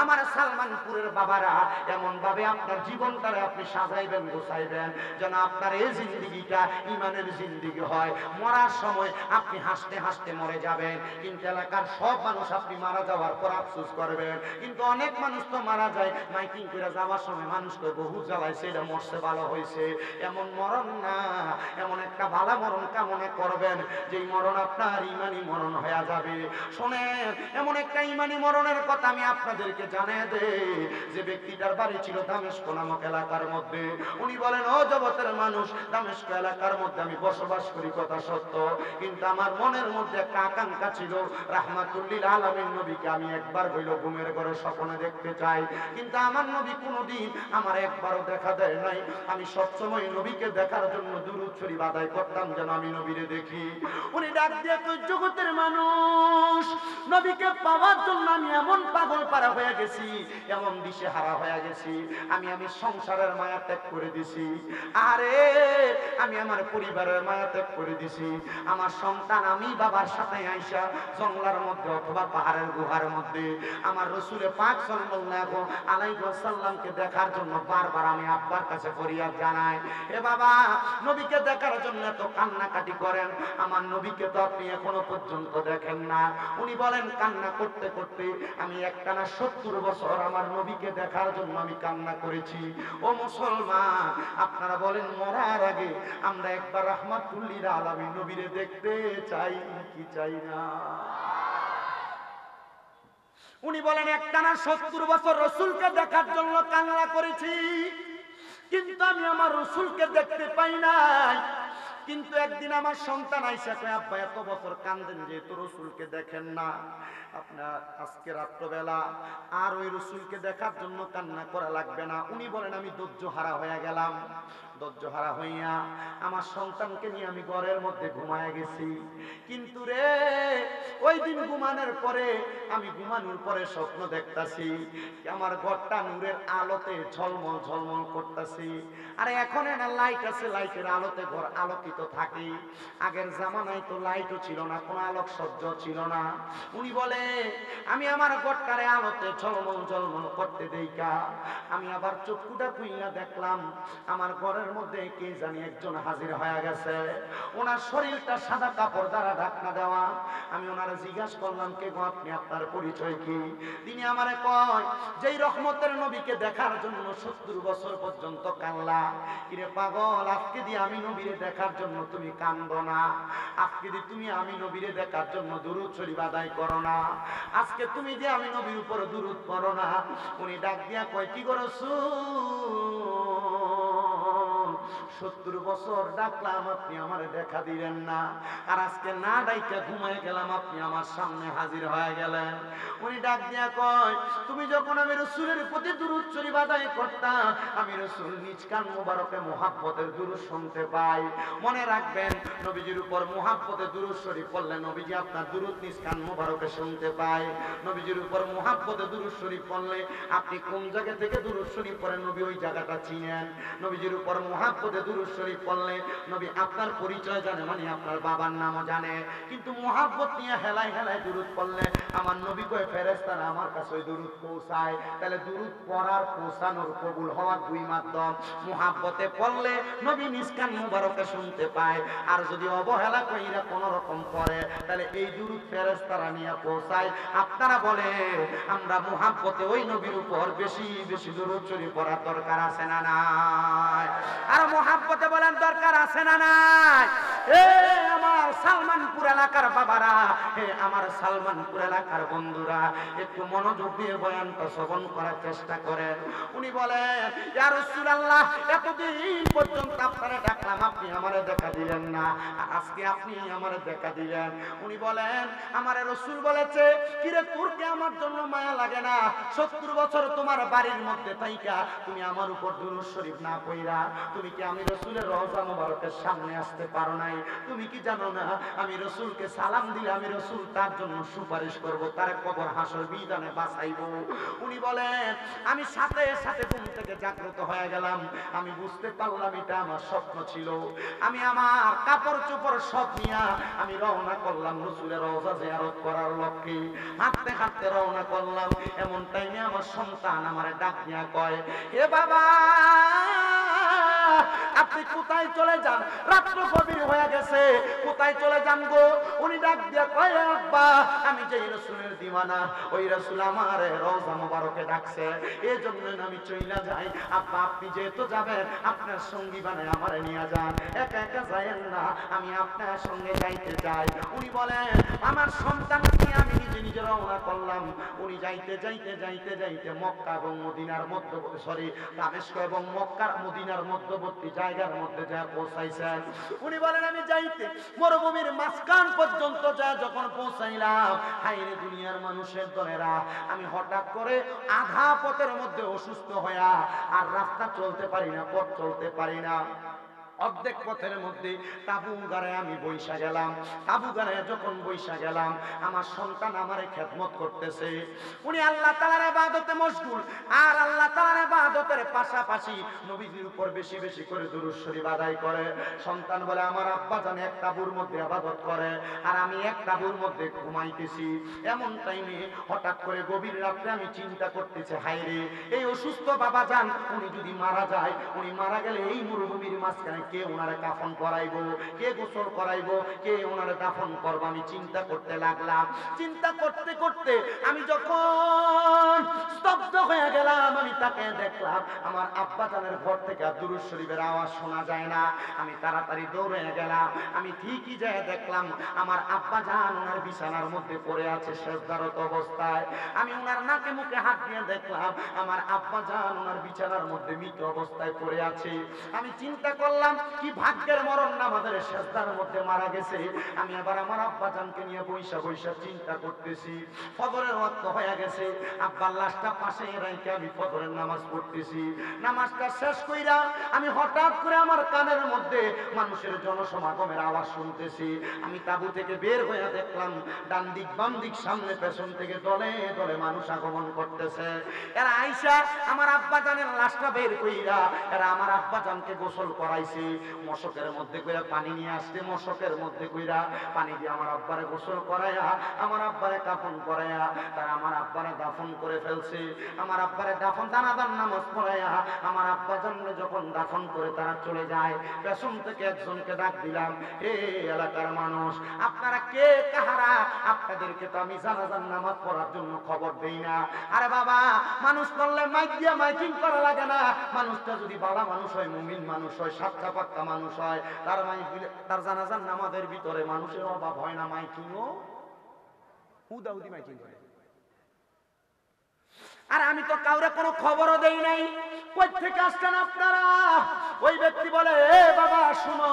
আমার সালমানপুরের বাবারা এমন ভাবে আপনার জীবনটারে আপনি সাজাইবেন, গোছাইবেন যেন আপনার এই জিন্দেগিটা ইমানের জিন্দেগি হয়। মরার সময় আপনি হাসতে হাসতে মরে যাবেন, কিন্তু এলাকার সব মানুষ আপনি মারা যাওয়ার পর আফসোস করবেন। কিন্তু অনেক মানুষ তো মারা যায় মাইকিং করে যাওয়ার সময় মানুষকে বহু জ্বালায়, সেটা মরছে ভালো হয়েছে। এমন মরণ না, এমন একটা ভালো মরণ কামনা করবেন যেই মরণ আপনার ইমানি মরণ হয়ে যাবে। শোনেন এমন একটা ইমানি মরণের কথা আমি আপনাদেরকে জানিয়ে দেই। যে ব্যক্তিটার বাড়ি ছিল দামেস্ক নামক এলাকার মধ্যে, উনি বলেন ও জগতের মানুষ, দামেস্ক এলাকার মধ্যে আমি বসবাস করি কথা সত্য, কিন্তু আমার মনের মধ্যে একটা আকাঙ্ক্ষা ছিল রাহমাতুল লিল আলামিন নবীকে আমি একবার হইল ঘুমের ঘরে স্বপ্নে দেখতে চাই। কিন্তু আমার নবী কোনোদিন আমার একবারও দেখা দেয় নাই। আমি সবসময় নবীকে দেখার জন্য দুরূদ শরীফ আদায় করতাম যেন আমি নবীরে দেখি। উনি ডাক দিয়ে কই জগতের মানুষ, নবীকে পাওয়ার জন্য আমি এমন পাগল পারা হয়ে গেছি, এমন দিশেহারা হয়ে গেছি, আমি সংসারের মায়া ত্যাগ করে দিছি। আরে আমি আমার পরিবারের মায়া ত্যাগ করে দিছি। আমার সন্তান আমি বাবার সাথে আইসা জঙ্গলার মধ্যে অথবা পাহাড়ের গুহার মধ্যে আমার রাসূল পাক সাল্লাল্লাহু আলাইহি ওয়াসাল্লামকে দেখার জন্য বারবার আমি আব্বার কাছে ফরিয়াদ জানাই, এ বাবা নবীকে দেখার জন্য এত কান্নাকাটি করেন, আমার নবীকে তো আপনি এখনো পর্যন্ত দেখেন না। উনি বলেন কান্না করতে করতে আমি একটানা 70 বছর আমার নবীকে দেখার জন্য আমি কান্না করেছি। ও মুসলমান, আপনারা বলেন মরার আগে আমরা একবার রাহমাতুল লিল আলামিন নবীরে দেখতে চাই কি চাই না? উনি বলেন একটানা 70 বছর রাসূলকে দেখার জন্য কান্না করেছি, কিন্তু আমি আমার রাসূলকে দেখতে পাই নাই। কিন্তু একদিন আমার সন্তান আইসা কয় আব্বা এত বছর কান্দেন যেহেতু রাসূলকে দেখেন না, আপনার আজকে রাত্রবেলা আর ওই রাসূলকে দেখার জন্য কান্না করা লাগবে না। উনি বলেন আমি ধৈর্য হারা হয়ে গেলাম। ধৈর্যহারা হইয়া আমার সন্তানকে নিয়ে আমি ঘরের মধ্যে ঘুমায় গেছি। কিন্তু রে ওই দিন ঘুমানোর পরে আমি ঘুমানোর পরে স্বপ্ন দেখতাছি আমার ঘরটা নূরের আলোতে ঝলমল ঝলমল করতেছি। আরে এখন না লাইট আছে, লাইটের আলোতে ঘর আলোকিত থাকে। আগের জামানায় তো লাইটও ছিল না, কোনো আলোক সহ্য ছিল না। উনি বলে আমি আমার ঘরটারে আলোতে ঝলমল ঝলমল করতে দেইকা আমি আবার চক্ষুটা খুইলা দেখলাম আমার ঘরের মধ্যে কে জানি একজন হাজির হয়ে গেছে। ওনার শরীরটা সাদা কাপড় দ্বারা ঢাকনা দেওয়া। আমি ওনারা জিজ্ঞাসা করলাম কে গো আপনি, আপনার পরিচয় কি? তিনি আমারে কয় যেই রহমতের নবীকে দেখার জন্য 70 বছর পর্যন্ত কান্লা। কিরে পাগল, আজকে দিয়ে আমি নবীরে দেখার জন্য তুমি কান্দো না? আজকে দিয়ে তুমি আমি নবীরে দেখার জন্য দুরূদ শরীফ আদায় করো না? আজকে তুমি দিয়ে আমি নবীর উপর দুরূদ পড়ো না? উনি ডাক দিয়া কয় কি গো রাসূল, 70 বছর ডাকলাম আপনি আমারে দেখা দিলেন না, আর আজকে না ডাইকা ঘুমায় গেলাম আপনি আমার সামনে হাজির হয়ে গেলেন। উনি ডাক দিয়া কয় তুমি যখন আমি রাসূলের প্রতি দুরূদ শরীফ আদায় করতাম, আমি রাসূল নিজ কান মোবারকে মুহাব্বতের দুরূদ শুনতে পাই। মনে রাখবেন নবীজির উপর মুহাব্বতে দুরূদ শরীফ পড়লে নবীজি আপনার দুরূদ নিজ কান মোবারকে শুনতে পায়। নবীজির উপর মুহাব্বতে দুরূদ শরীফ পড়লে আপনি কোন জায়গা থেকে দুরূদ শরীফ পড়েন নবী ওই জায়গাটা চিনেন। নবীজির উপর মুহাব্বতে দুরূদ শরীফ পড়লে নবী আপনার পরিচয় জানে, মানে আপনার বাবার নামও জানে। কিন্তু মুহাব্বত নিয়ে হেলায় হেলায় দুরূদ পড়লে আমার নবী কয় ফেরেশতারা আমার কাছে ওই দুরূদ পৌঁছায়। তাহলে দুরূদ পড়ার পৌঁছানোর কবুল হওয়ার দুই মাধ্যম। মুহাব্বতে পড়লে নবী নিজ কান মুবারকে শুনতে পায়, আর যদি অবহেলা কইরা কোন রকম পড়ে তাহলে এই দুরূদ ফেরেশতারা নিয়ে পৌঁছায়। আপনারা বলে আমরা মুহাব্বতে ওই নবীর উপর বেশি বেশি দুরূদ শরীফ পড়ার দরকার আছে না নাই? আর মুহাব্বতে বলেন দরকার আছে না নাই? এ আমার সালমানপুর এলাকার বাবারা, হে আমার সালমানপুর এলাকার বন্ধুরা, একটু মনোযোগ দিয়ে বয়ানটা শ্রবণ করার চেষ্টা করেন। উনি বলেন ইয়া রাসূলুল্লাহ, এতদিন পর্যন্ত আপনারা ডাকলাম আপনি আমারে দেখা দিলেন না, আজকে আপনি আমারে দেখা দিলেন। উনি বলেন আমারে রাসূল বলেছে কিরে তোর কি আমার জন্য মায়া লাগে না? 70 বছর তোমার বাড়ির মধ্যে থাইকা তুমি আমার উপর দুরূদ শরীফ না পড়া তুমি কি আমি রাসূলের রওজা মোবারকের সামনে আসতে পারো নাই? তুমি কি জানো না আমি রাসূলকে সালাম দিলে আমি রাসূল তার জন্য সুপারিশ করব, তার কবর হাসর বিধানে বাঁচাইব। উনি বলেন আমি সাথে সাথে ঘুম থেকে জাগ্রত হয়ে গেলাম। আমি বুঝতে পারলাম এটা আমার স্বপ্ন ছিল। আমি আমার কাপড় চোপড় সব নিয়ে আমি রওনা করলাম রাসূলের রওজা জিয়ারত করার লক্ষ্যে। হাঁটতে হাঁটতে রওনা করলাম, এমন টাইমে আমার সন্তান আমারে ডাক দিয়া কয় হে বাবা আপনি কোথায় চলে যান? রাত্র গভীর হয়ে গেছে, কোথায় চলে যান গো? উনি ডাক দিয়া কয় আব্বা আমি যেই রাসূলের দিওয়ানা, ওই রাসূল আমার রওজা মোবারকে ডাকছে, এজন্য আমি চইলা যাই। আব্বা আপনি যেহেতু যাবেন আপনার সঙ্গী বানায় আমারে নিয়ে যান, একা একা যায়েন না, আমি আপনার সঙ্গে যাইতে চাই। উনি বলেন আমার সন্তানকে আমি নিজে নিজে রওনা করলাম। উনি যাইতে যাইতে যাইতে যাইতে মক্কা এবং মদিনার মধ্যবর্তী দামেস্ক এবং মক্কার মদিনার মধ্যবর্তী জায়গার মধ্যে যা পৌঁছাইছেন। উনি বলেন আমি যাইতে মরুভূমির মাঝখান পর্যন্ত যা যখন পৌঁছাইলাম, হাইরে দুনিয়ার মানুষের দলেরা, আমি হঠাৎ করে আধা পথের মধ্যে অসুস্থ হইয়া আর রাস্তা চলতে পারি না, পথ চলতে পারি না। অর্ধেক পথের মধ্যে তাবু গাড়ায় আমি বইসা গেলাম। তাবু গাড়ায় যখন বইসা গেলাম আমার সন্তান আমারে খেদমত করতেছে। উনি আল্লাহ তাআলার ইবাদতে মশগুল, আর আল্লাহ তাআলার ইবাদতের পাশাপাশি নবীজির উপর বেশি বেশি করে দুরূদ শরীফ আদায় করে। সন্তান বলে আমার আব্বা জানে এক তাবুর মধ্যে ইবাদত করে আর আমি এক তাবুর মধ্যে ঘুমাইতেছি। এমন টাইমে হঠাৎ করে গভীর রাতে আমি চিন্তা করতেছি হায়রে এই অসুস্থ বাবা জান উনি যদি মারা যায়, উনি মারা গেলে এই মরুভূমির মাঝখানে কে ওনারে কাফন করাইবো, কে গোসল করাইবো, কে ওনারে দাফন করবো? আমি চিন্তা করতে লাগলাম। চিন্তা করতে করতে আমি যখন স্তব্ধ হয়ে গেলাম, আমি তাকে দেখলাম আমার আব্বা জানের ঘর থেকে দুরূদ শরীফের আওয়াজ শোনা যায় না। আমি তাড়াতাড়ি দৌড়ে গেলাম। আমি ঠিকই যায় দেখলাম আমার আব্বা জান ওনার বিছানার মধ্যে পড়ে আছে সেজদারত অবস্থায়। আমি ওনার নাকে মুখে হাত দিয়ে দেখলাম আমার আব্বা জান ওনার বিছানার মধ্যে মৃত অবস্থায় পড়ে আছে। আমি চিন্তা করলাম কি ভাগ্যের মরণ নামাজের সেজদার মধ্যে মারা গেছে। আমি আবার আমার আব্বাজানকে নিয়ে বৈশা বৈশা চিন্তা করতেছি, ফজরের ওয়াক্ত হয়ে গেছে, আব্বার লাশটা পাশে রেখে আমি ফজরের নামাজ পড়তেছি। নামাজটা শেষ কইরা আমি হঠাৎ করে আমার কানের মধ্যে মানুষের জনসমাগমের আওয়াজ শুনতেছি। আমি তাবু থেকে বের হয়ে দেখলাম ডান দিক বাম দিক সামনে পেছন থেকে দলে দলে মানুষ আগমন করতেছে। এরা আইসা আমার আব্বাজানের লাশটা বের কইরা এরা আমার আব্বাজানকে গোসল করাইছে। মশকের মধ্যে কইরা পানি নিয়ে আসছে, মশকের মধ্যে কইরা পানি দিয়ে আমার আব্বারে গোসল করাইয়া আমার আব্বারে কাফন করাইয়া তারা আমার আব্বারে দাফন করে ফেলছে। আমার আব্বারে দাফন জানাজার নামাজ পড়াইয়া আমার আব্বাজানকে যখন দাফন করে তারা চলে যায়, পেছন থেকে একজনকে ডাক দিলাম, হে এলাকার মানুষ, আপনারা কে কাহারা? আপনাদেরকে তো আমি জানাজার নামাজ পড়ার জন্য খবর দেই না। আরে বাবা, মানুষ করলে মাইক দিয়া মাইকিং করা লাগে না। মানুষটা যদি বালা মানুষ হয়, মুমিন মানুষ হয়, সাতটা পাক্কা মানুষ হয়, তার মাইক দিলে তার জানাজার নামাজের ভিতরে মানুষের অভাব হয় না। মাইকিংও হুদাহুদি মাইকিং করে। আর আমি তো কাউরে কোনো খবরও দেই নাই। কই থেকে আসছেন আপনারা? ওই ব্যক্তি বলে, এ বাবা শুনো,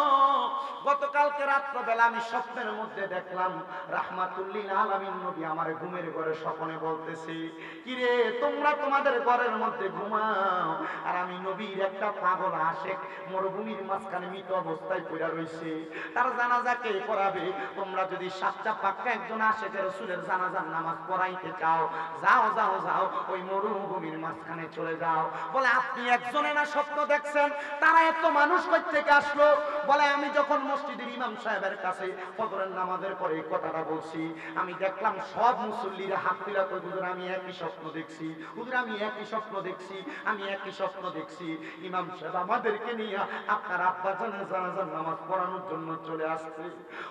গতকালকে রাত্রবেলা আমি স্বপ্নের মধ্যে দেখলাম রাহমাতুল্লিল আলামিন নবী আমার ঘুমের ঘরে স্বপ্নে বলতেছি, কিরে তোমরা তোমাদের ঘরের মধ্যে ঘুমাও, আর আমি নবীর একটা পাগল আশেক মরুভূমির মাঝখানে মৃত অবস্থায় পড়ে রইছে, তার জানাজা কে পড়াবে? তোমরা যদি সাতটা পাক্কা একজন আশেকের রাসূলের জানাজার নামাজ পড়াইতে চাও, যাও যাও যাও, ওই মরুভূমির মাঝখানে চলে যাও। বলে, আপনি একজনে না স্বপ্ন দেখছেন? তারা এত মানুষ কই থেকে আসলো? বলে, আমি যখন মসজিদের ইমাম সাহেবের কাছে ফজরের নামাজের পরে এই কথাটা বলছি, আমি দেখলাম সব মুসল্লিরা হাত তুলে কই, হুজুর আমি একই স্বপ্ন দেখছি, হুজুর আমি একই স্বপ্ন দেখছি, আমি একই স্বপ্ন দেখছি। ইমাম সাহেব আমাদেরকে নিয়ে আপনার আব্বাজানের জানাজার নামাজ পড়ানোর জন্য চলে আসছে।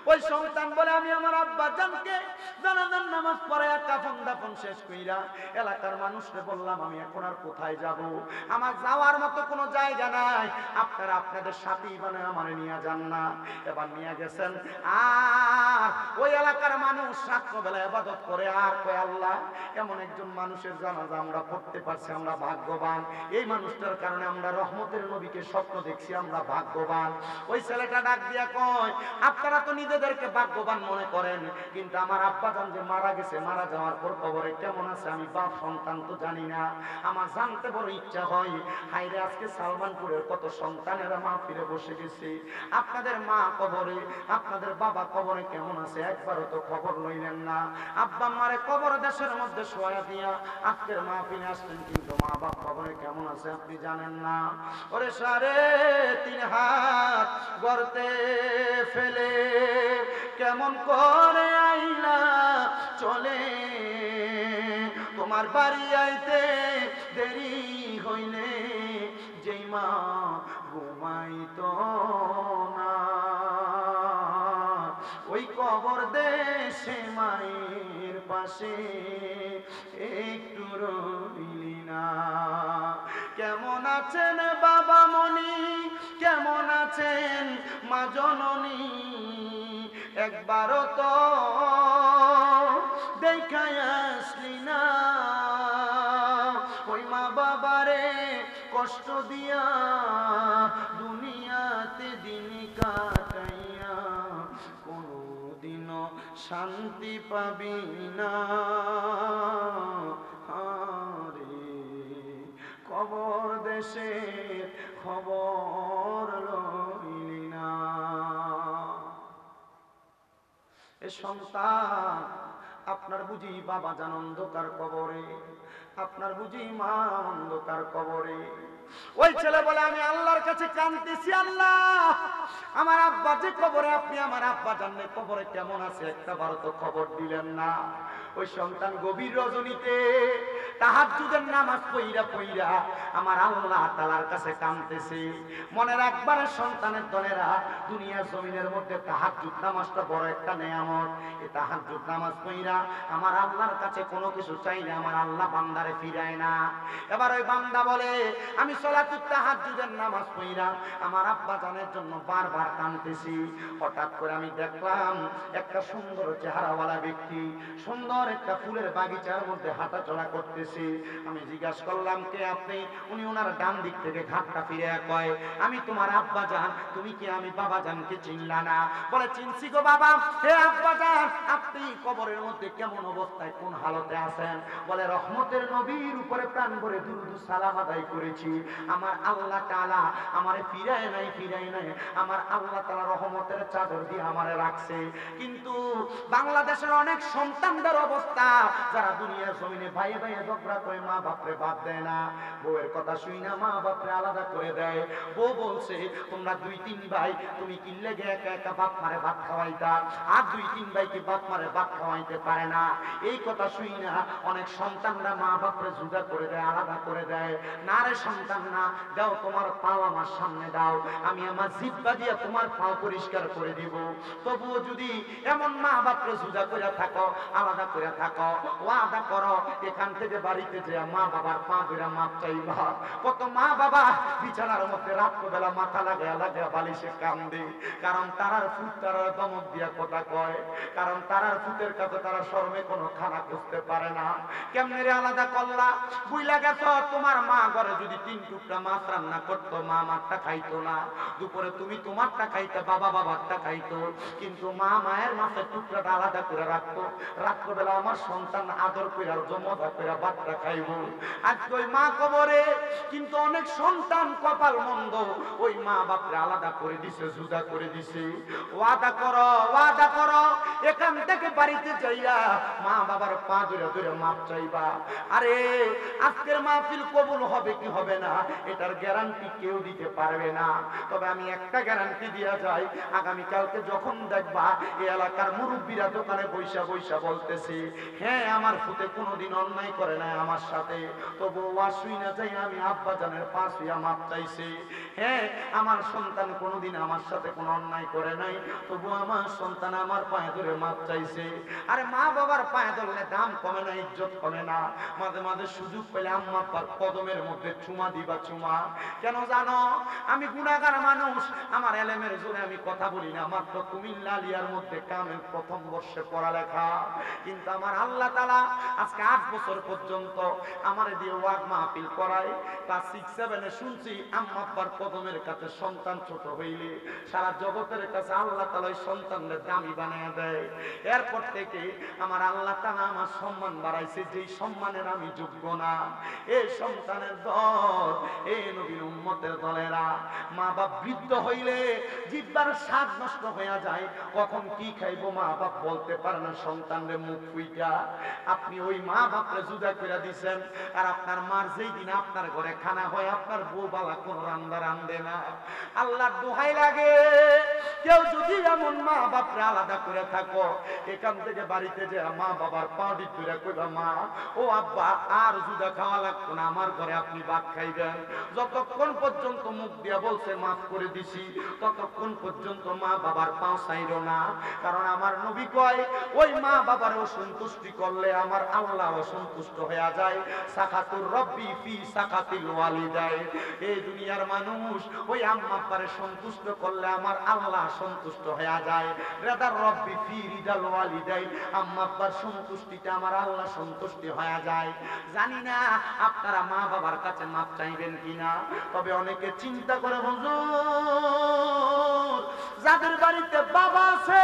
ওই সন্তান বলে, আমি আমার আব্বাজানকে জানাজার নামাজ পড়ায়া কাফন দাফন শেষ কইরা এলাকার মানুষকে বললাম, আমি এখন আর কোথায় যাব? আমার যাওয়ার মতো কোনো জায়গা নাই, আপনারা আপনাদের সাথী বানায় আমার নিয়ে যান না। এবার নিয়ে গেছেন, আর ওই এলাকার মানুষ রাত্রবেলা ইবাদত করে আর কয়, আল্লাহ এমন একজন মানুষের জানাজা আমরা পড়তে পারছি, আমরা ভাগ্যবান। এই মানুষটার কারণে আমরা রহমতের নবীকে স্বপ্ন দেখছি, আমরা ভাগ্যবান। ওই ছেলেটা ডাক দিয়া কয়, আপনারা তো নিজেদেরকে ভাগ্যবান মনে করেন, কিন্তু আমার আব্বাজান যে মারা গেছে, মারা যাওয়ার পর কবরে কেমন আছে আমি বাপ সন্তান তো জানি না। আমার জানতে বড় ইচ্ছা হয়। হাইরে, আজকে সালমানপুরের কত সন্তানেরা মাহফিলে বসে গেছে, আপনাদের মা কবরে, আপনাদের বাবা কবরে কেমন আছে একবারও তো খবর লইলেন না। আব্বা মারে কবর দেশের মধ্যে শোয়া দিয়া আজকের মাহফিলে আসলেন, কিন্তু মা বাপ কবরে কেমন আছে আপনি জানেন না। ওরে 3.5 হাত গর্তে ফেলে কেমন করে আইলা চলে, তোমার বাড়ি আইতে দেরি হইলে যেই মা ঘুমাইতো না, ওই কবর দেশে মায়ের পাশে একটু রইলি না। কেমন আছেন বাবা মনি, কেমন আছেন মা জননী, একবারও তো দেখায় আসলি না। ওই মা বাবারে কষ্ট দিয়া দুনিয়াতে দিন কাটাইয়া কোনদিনও শান্তি পাবি না। আরে কবর দেশের খবর লইলি না। এ সন্তান, আপনার বুঝি বাবা জান অন্ধকার কবরে, আপনার বুঝি মা অন্ধকার কবরে। ওই ছেলে বলে, আমি আল্লাহর কাছে কাঁদতেছি, আল্লাহ আমার আব্বা যে কবরে, আপনি আমার আব্বা জানলে কবরে কেমন আছে একটা বারো তো খবর দিলেন না। ওই সন্তান গভীর রজনীতে তাহাজ্জুদের নামাজ পইরা পইরা আমার আল্লাহ তাআলার কাছে কাঁদতেছে। মনে রাখবার সন্তানের দলেরা, দুনিয়া জমিনের মধ্যে তাহাজ্জুদ নামাজটা বড় একটা নেয়ামত। এই তাহাজ্জুদ নামাজ পইরা আমার আল্লাহর কাছে কোনো কিছু চাইলে আমার আল্লাহ বান্দারে ফিরায় না। এবার ওই বান্দা বলে, আমি সালাতুত তাহাজ্জুদের নামাজ পইরা আমার আব্বা জানের জন্য বারবার কাঁদতেছি। হঠাৎ করে আমি দেখলাম একটা সুন্দর চেহারাওয়ালা ব্যক্তি সুন্দর একটা ফুলের বাগিচার মধ্যে হাঁটাচলা করতেছে। বলতেছি। আমি জিজ্ঞাসা করলাম কে আপনি? উনি ওনার ডান দিক থেকে ঘাটটা ফিরে কয় আমি তোমার আব্বা জান। তুমি কি আমি বাবা জানকে চিনলা না? বলে চিনছি গো বাবা। হে আব্বা জান, আপনি কবরের মধ্যে কেমন অবস্থায় কোন হালতে আছেন? বলে রহমতের নবীর উপরে প্রাণ ভরে দুরূদ সালাম আদায় করেছি। আমার আল্লাহ তাআলা আমারে ফিরায় নাই আমার আল্লাহ তাআলা রহমতের চাদর দিয়ে আমারে রাখছে। কিন্তু বাংলাদেশের অনেক সন্তানদের অবস্থা, যারা দুনিয়ার জমিনে ভাইয়ে ভাইয়ে ঝগড়া করে মা বাপরে বাদ দেয় না, বউয়ের কথা শুই না মা বাপরে আলাদা করে দেয়। বউ বলছে তোমরা 2-3 ভাই, তুমি কি লেগে একা একা বাপ মারে ভাত খাওয়াইতা, আর 2-3 ভাই কি বাপ মারে ভাত খাওয়াইতে পারে না? এই কথা শুই না অনেক সন্তানরা মা বাপরে জুদা করে দেয়, আলাদা করে দেয়। না রে সন্তান না, দাও তোমার পাও আমার সামনে দাও, আমি আমার জিহ্বা দিয়ে তোমার পাও পরিষ্কার করে দিব। তবুও যদি এমন মা বাপরে জুদা করে থাকো, আলাদা করে থাকো, ওয়াদা করো এখান থেকে বাড়িতে যে মা বাবার পা ধরে মাপ চাইবা। কত মা বাবা বিছানার মধ্যে রাত্রবেলা মাথা লাগায়া লাগায়া বালিশে কান্দে, কারণ তারার ফুট তারার দমক দিয়া কথা কয়, কারণ তারার ফুটের কাছে তারা শরমে কোনো খানা খুঁজতে পারে না। কেমনে রে আলাদা করলা? বুইলা গেছ তোমার মা ঘরে যদি 3 টুকরা মাছ রান্না করতো, মা মারটা খাইতো না। দুপুরে তুমি তোমারটা খাইতে, বাবা বাবারটা খাইতো, কিন্তু মা মায়ের মাছের টুকরাটা আলাদা করে রাখতো। রাত্রবেলা আমার সন্তান আদর করে মজা করে ভাতটা খাইব। আজকে ওই মা কবরে, কিন্তু অনেক সন্তান কপাল মন্দ, ওই মা বাপরে আলাদা করে দিছে, জুদা করে দিছে। ওয়াদা করো, ওয়াদা করো এখান থেকে বাড়িতে যাইয়া মা বাবার পা ধরে ধরে মাপ চাইবা। আরে আজকের মাহফিল কবুল হবে কি হবে না এটার গ্যারান্টি কেউ দিতে পারবে না। তবে আমি একটা গ্যারান্টি দিয়া যাই, আগামীকালকে যখন দেখবা এই এলাকার মুরব্বীরা দোকানে বৈশা বৈশা বলতেছে হ্যাঁ আমার ফুতে কোনোদিন অন্যায় করে নাই আমার সাথে, তবু ওয়াশুই না যাই আমি আব্বা জানের পাশ হইয়া মাপ চাইছি। হ্যাঁ আমার সন্তান কোনোদিন আমার সাথে কোনো অন্যায় করে নাই, তবু আমার সন্তান আমার পায়ে ধরে মাপ চাইছে। আরে মা বাবার পায়ে ধরলে দাম কমে না, ইজ্জত কমে না। মাঝে মাঝে সুযোগ পেলে আম্মা আব্বার কদমের মধ্যে চুমা দিবা চুমা। কেন জানো? আমি গুনাহগার মানুষ, আমার এলেমের জোরে আমি কথা বলি না, মাত্র কুমিল্লা আলিয়ার মধ্যে কামেল প্রথম বর্ষে পড়ালেখা, কিন্তু আমার আল্লাহ তাআলা আজকে 8 বছর পর্যন্ত আমার দিয়ে ওয়াজ মাহফিল করায়। ক্লাস 6-7 শুনছি আম্মা আব্বার কদমের কাছে সন্তান ছোট হইলে সারা জগতের কাছে আল্লাহ তাআলা ওই সন্তানদের দামি বানায় দেয়। এরপর থেকে আমার আল্লাহ তাআলা আমার সম্মান বাড়াইছে, যেই সম্মানের আমি যোগ্য না। এই সন্তানের দল, এই নবীর উম্মতের দলেরা, মা বাপ বৃদ্ধ হইলে জিহ্বার স্বাদ নষ্ট হয়ে যায়, কখন কি খাইবো মা বাপ বলতে পারে না, সন্তানরে মুখ ফুইটা। আপনি ওই মা বাপরে জুদা করে দিছেন, আর আপনার মার যেই দিন আপনার ঘরে খানা হয় আপনার বউ বালা কোন রান্দা রান্দে না। আল্লাহর দোহাই লাগে, কেউ যদি এমন মা বাপরে আলাদা করে থাকো, এখান থেকে বাড়িতে যে মা বাবার পাউডি ধরে কইবা মা ও আব্বা আর জুদা খাওয়া লাগতো না, আমার ঘরে আপনি ভাত খাইবেন। যতক্ষণ পর্যন্ত মুখ দিয়া বলছে মাফ করে দিছি, ততক্ষণ পর্যন্ত মা বাবার পাও ছাইরো না। কারণ আমার নবী কয় ওই মা বাবার অসন্তুষ্টি করলে আমার আল্লাহ অসন্তুষ্ট হয়ে যায়। সাকাতুর রব্বি ফি সাকাতিল ওয়ালিদাই, এই দুনিয়ার মানুষ ওই আম্মা আব্বারে সন্তুষ্ট করলে আমার আল্লাহ সন্তুষ্ট হয়ে যায়। রিদার রব্বি ফি রিদাল ওয়ালিদাই, আম্মা আব্বার সন্তুষ্টিতে আমার আল্লাহ সন্তুষ্টি হয়ে যায়। জানি না আপনারা মা বাবার কাছে মাপ চাইবেন কিনা, তবে অনেকে চিন্তা করে হুজুর যাদের বাড়িতে বাবা আছে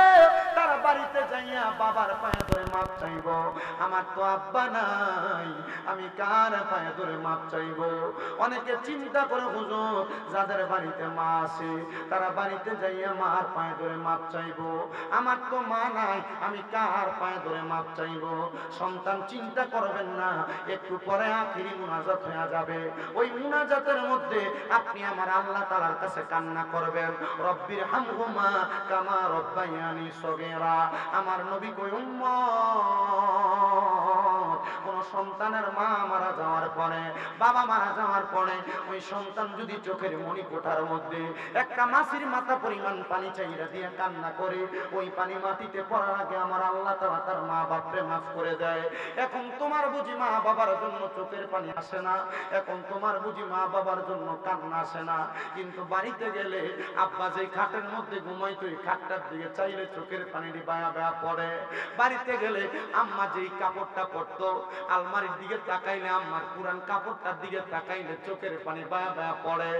তারা বাড়িতে যাইয়া বাবার পায়ে ধরে মাপ চাইব, আমার তো আব্বা নাই আমি কার পায়ে ধরে মাপ চাইব। অনেকে চিন্তা করে হুজুর যাদের বাড়িতে মা আছে তারা বাড়িতে যাইয়া মার পায়ে ধরে মাপ চাইব, আমার তো মা নাই আমি কার পায়ে ধরে মাপ চাইব। সন্তান চিন্তা করবেন না, একটু পরে আখিরি মুনাজাত হয়ে যাবে, ওই মুনাজাতের মধ্যে আপনি আমার আল্লাহ তাআলার কাছে কান্না করবেন, রব্বির হামহুমা কামা রব্বায়ানি সগীরা। আমার নবী কই উম্মত, কোন সন্তানের মা মারা যাওয়ার পরে, বাবা মারা যাওয়ার পরে ওই সন্তান যদি চোখের মনি কোঠার মধ্যে একটা মাছির মাথা পরিমাণ পানি চাইরা দিয়ে কান্না করে, ওই পানি মাটিতে পড়ার আগে আমার আল্লাহ তাআলা তার মা বাপরে মাফ করে দেয়। এখন তোমার বুঝি মা বাবার জন্য চোখের পানি আসে না, এখন তোমার বুঝি মা বাবার জন্য কান্না আসে না, কিন্তু বাড়িতে গেলে আব্বা যে খাটের মধ্যে ঘুমাইতো ওই খাটটার দিকে চাইলে চোখের পানি বায়া বায়া পড়ে। বাড়িতে গেলে আম্মা যেই কাপড়টা পরতো, আলমারির দিকে তাকাইলে আম্মার পুরান কাপড়টার দিকে তাকাইলে চোখের পানি বায়া বায়া পড়ে।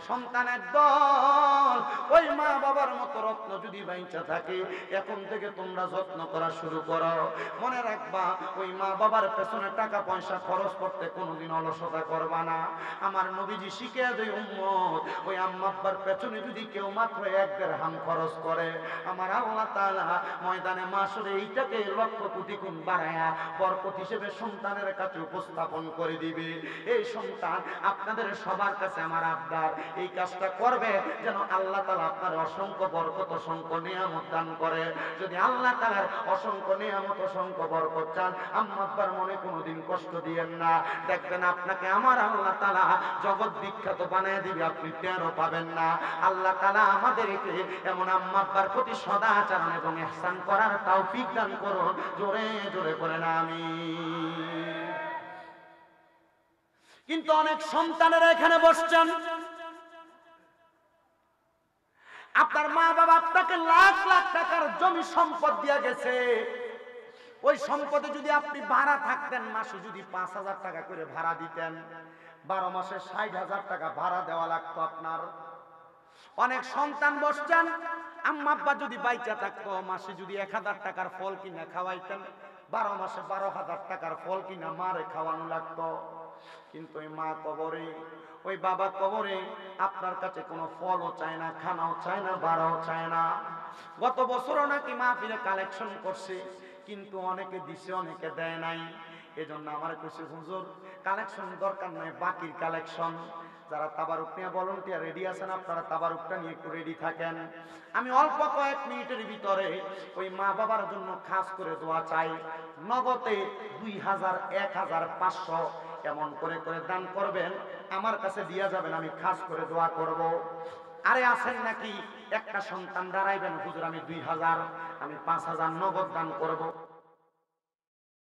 সন্তানের দল ওই মা বাবার মতো রত্ন যদি বাইচা থাকে, এখন থেকে তোমরা যত্ন করা শুরু করো। মনে রাখবা, ওই মা বাবার পেছনে টাকা পয়সা খরচ করতে কোনোদিন অলসতা করবা না। আমার নবীজি শিখে দেয় উম্মত, ওই আম্মা আব্বার পেছনে যদি কেউ মাত্র 1 দিরহাম খরচ করে, আমার আল্লাহ তাআলা ময়দানে মাশরে এইটাকে লক্ষ কোটি গুণ বাড়ায়া বরকত হিসেবে সন্তানের কাছে উপস্থাপন করে দিবে। এই সন্তান আপনাদের সবার কাছে আমার আবদার, এই কাজটা করবে যেন আল্লাহ তাআলা আপনার অসংখ্য বরকত অসংখ্য নিয়ামত দান করে। যদি আল্লাহ তাআলার অসংখ্য নিয়ামত অসংখ্য বরকত চান, আম্মা আব্বার মনে কোনোদিন কষ্ট দিয়েন না। দেখবেন আপনাকে আমার আল্লাহ তাআলা জগৎ বিখ্যাত বানিয়ে দিবে, আপনি টেরও পাবেন না। আল্লাহ তাআলা আমাদেরকে এমন আম্মা আব্বার প্রতি সদাচরণ এবং ইহসান করার তৌফিক দান করুন। জোরে জোরে বলেন আমিন। কিন্তু অনেক সন্তানেরা এখানে বসছেন, আপনার মা বাবা আপনাকে লাখ লাখ টাকার জমি সম্পদ দিয়ে গেছে। ওই সম্পদে যদি আপনি ভাড়া থাকতেন, মাসে যদি 5,000 টাকা করে ভাড়া দিতেন, 12 মাসে 60,000 টাকা ভাড়া দেওয়া লাগতো আপনার। অনেক সন্তান বসছেন, আম্মা আব্বা যদি বাইচা থাকতো, মাসে যদি 1,000 টাকার ফল কিনা খাওয়াইতেন, 12 মাসে 12,000 টাকার ফল কিনা মারে খাওয়ানো লাগতো। কিন্তু ওই মা কবরে, ওই বাবা কবরে আপনার কাছে কোনো ফলও চায় না, খানাও চায় না, বাড়াও চায় না। গত বছরও নাকি মাহফিলে কালেকশন করছে, কিন্তু অনেকে দিছে অনেকে দেয় নাই। এজন্য আমার কাছে হুজুর কালেকশন দরকার নাই, বাকির কালেকশন। যারা তাবারুক নিয়ে ভলান্টিয়ার রেডি আছেন, আপনারা তাবারুকটা নিয়ে একটু রেডি থাকেন। আমি অল্প কয়েক মিনিটের ভিতরে ওই মা বাবার জন্য খাস করে দোয়া চাই। নগদে 2,000, 1,000, 500 এমন করে করে দান করবেন, আমার কাছে দিয়া যাবেন, আমি খাস করে দোয়া করব। আরে আছেন নাকি একটা সন্তান দাঁড়াইবেন, হুজুর আমি 2,000, আমি 5,000 নগদ দান করব।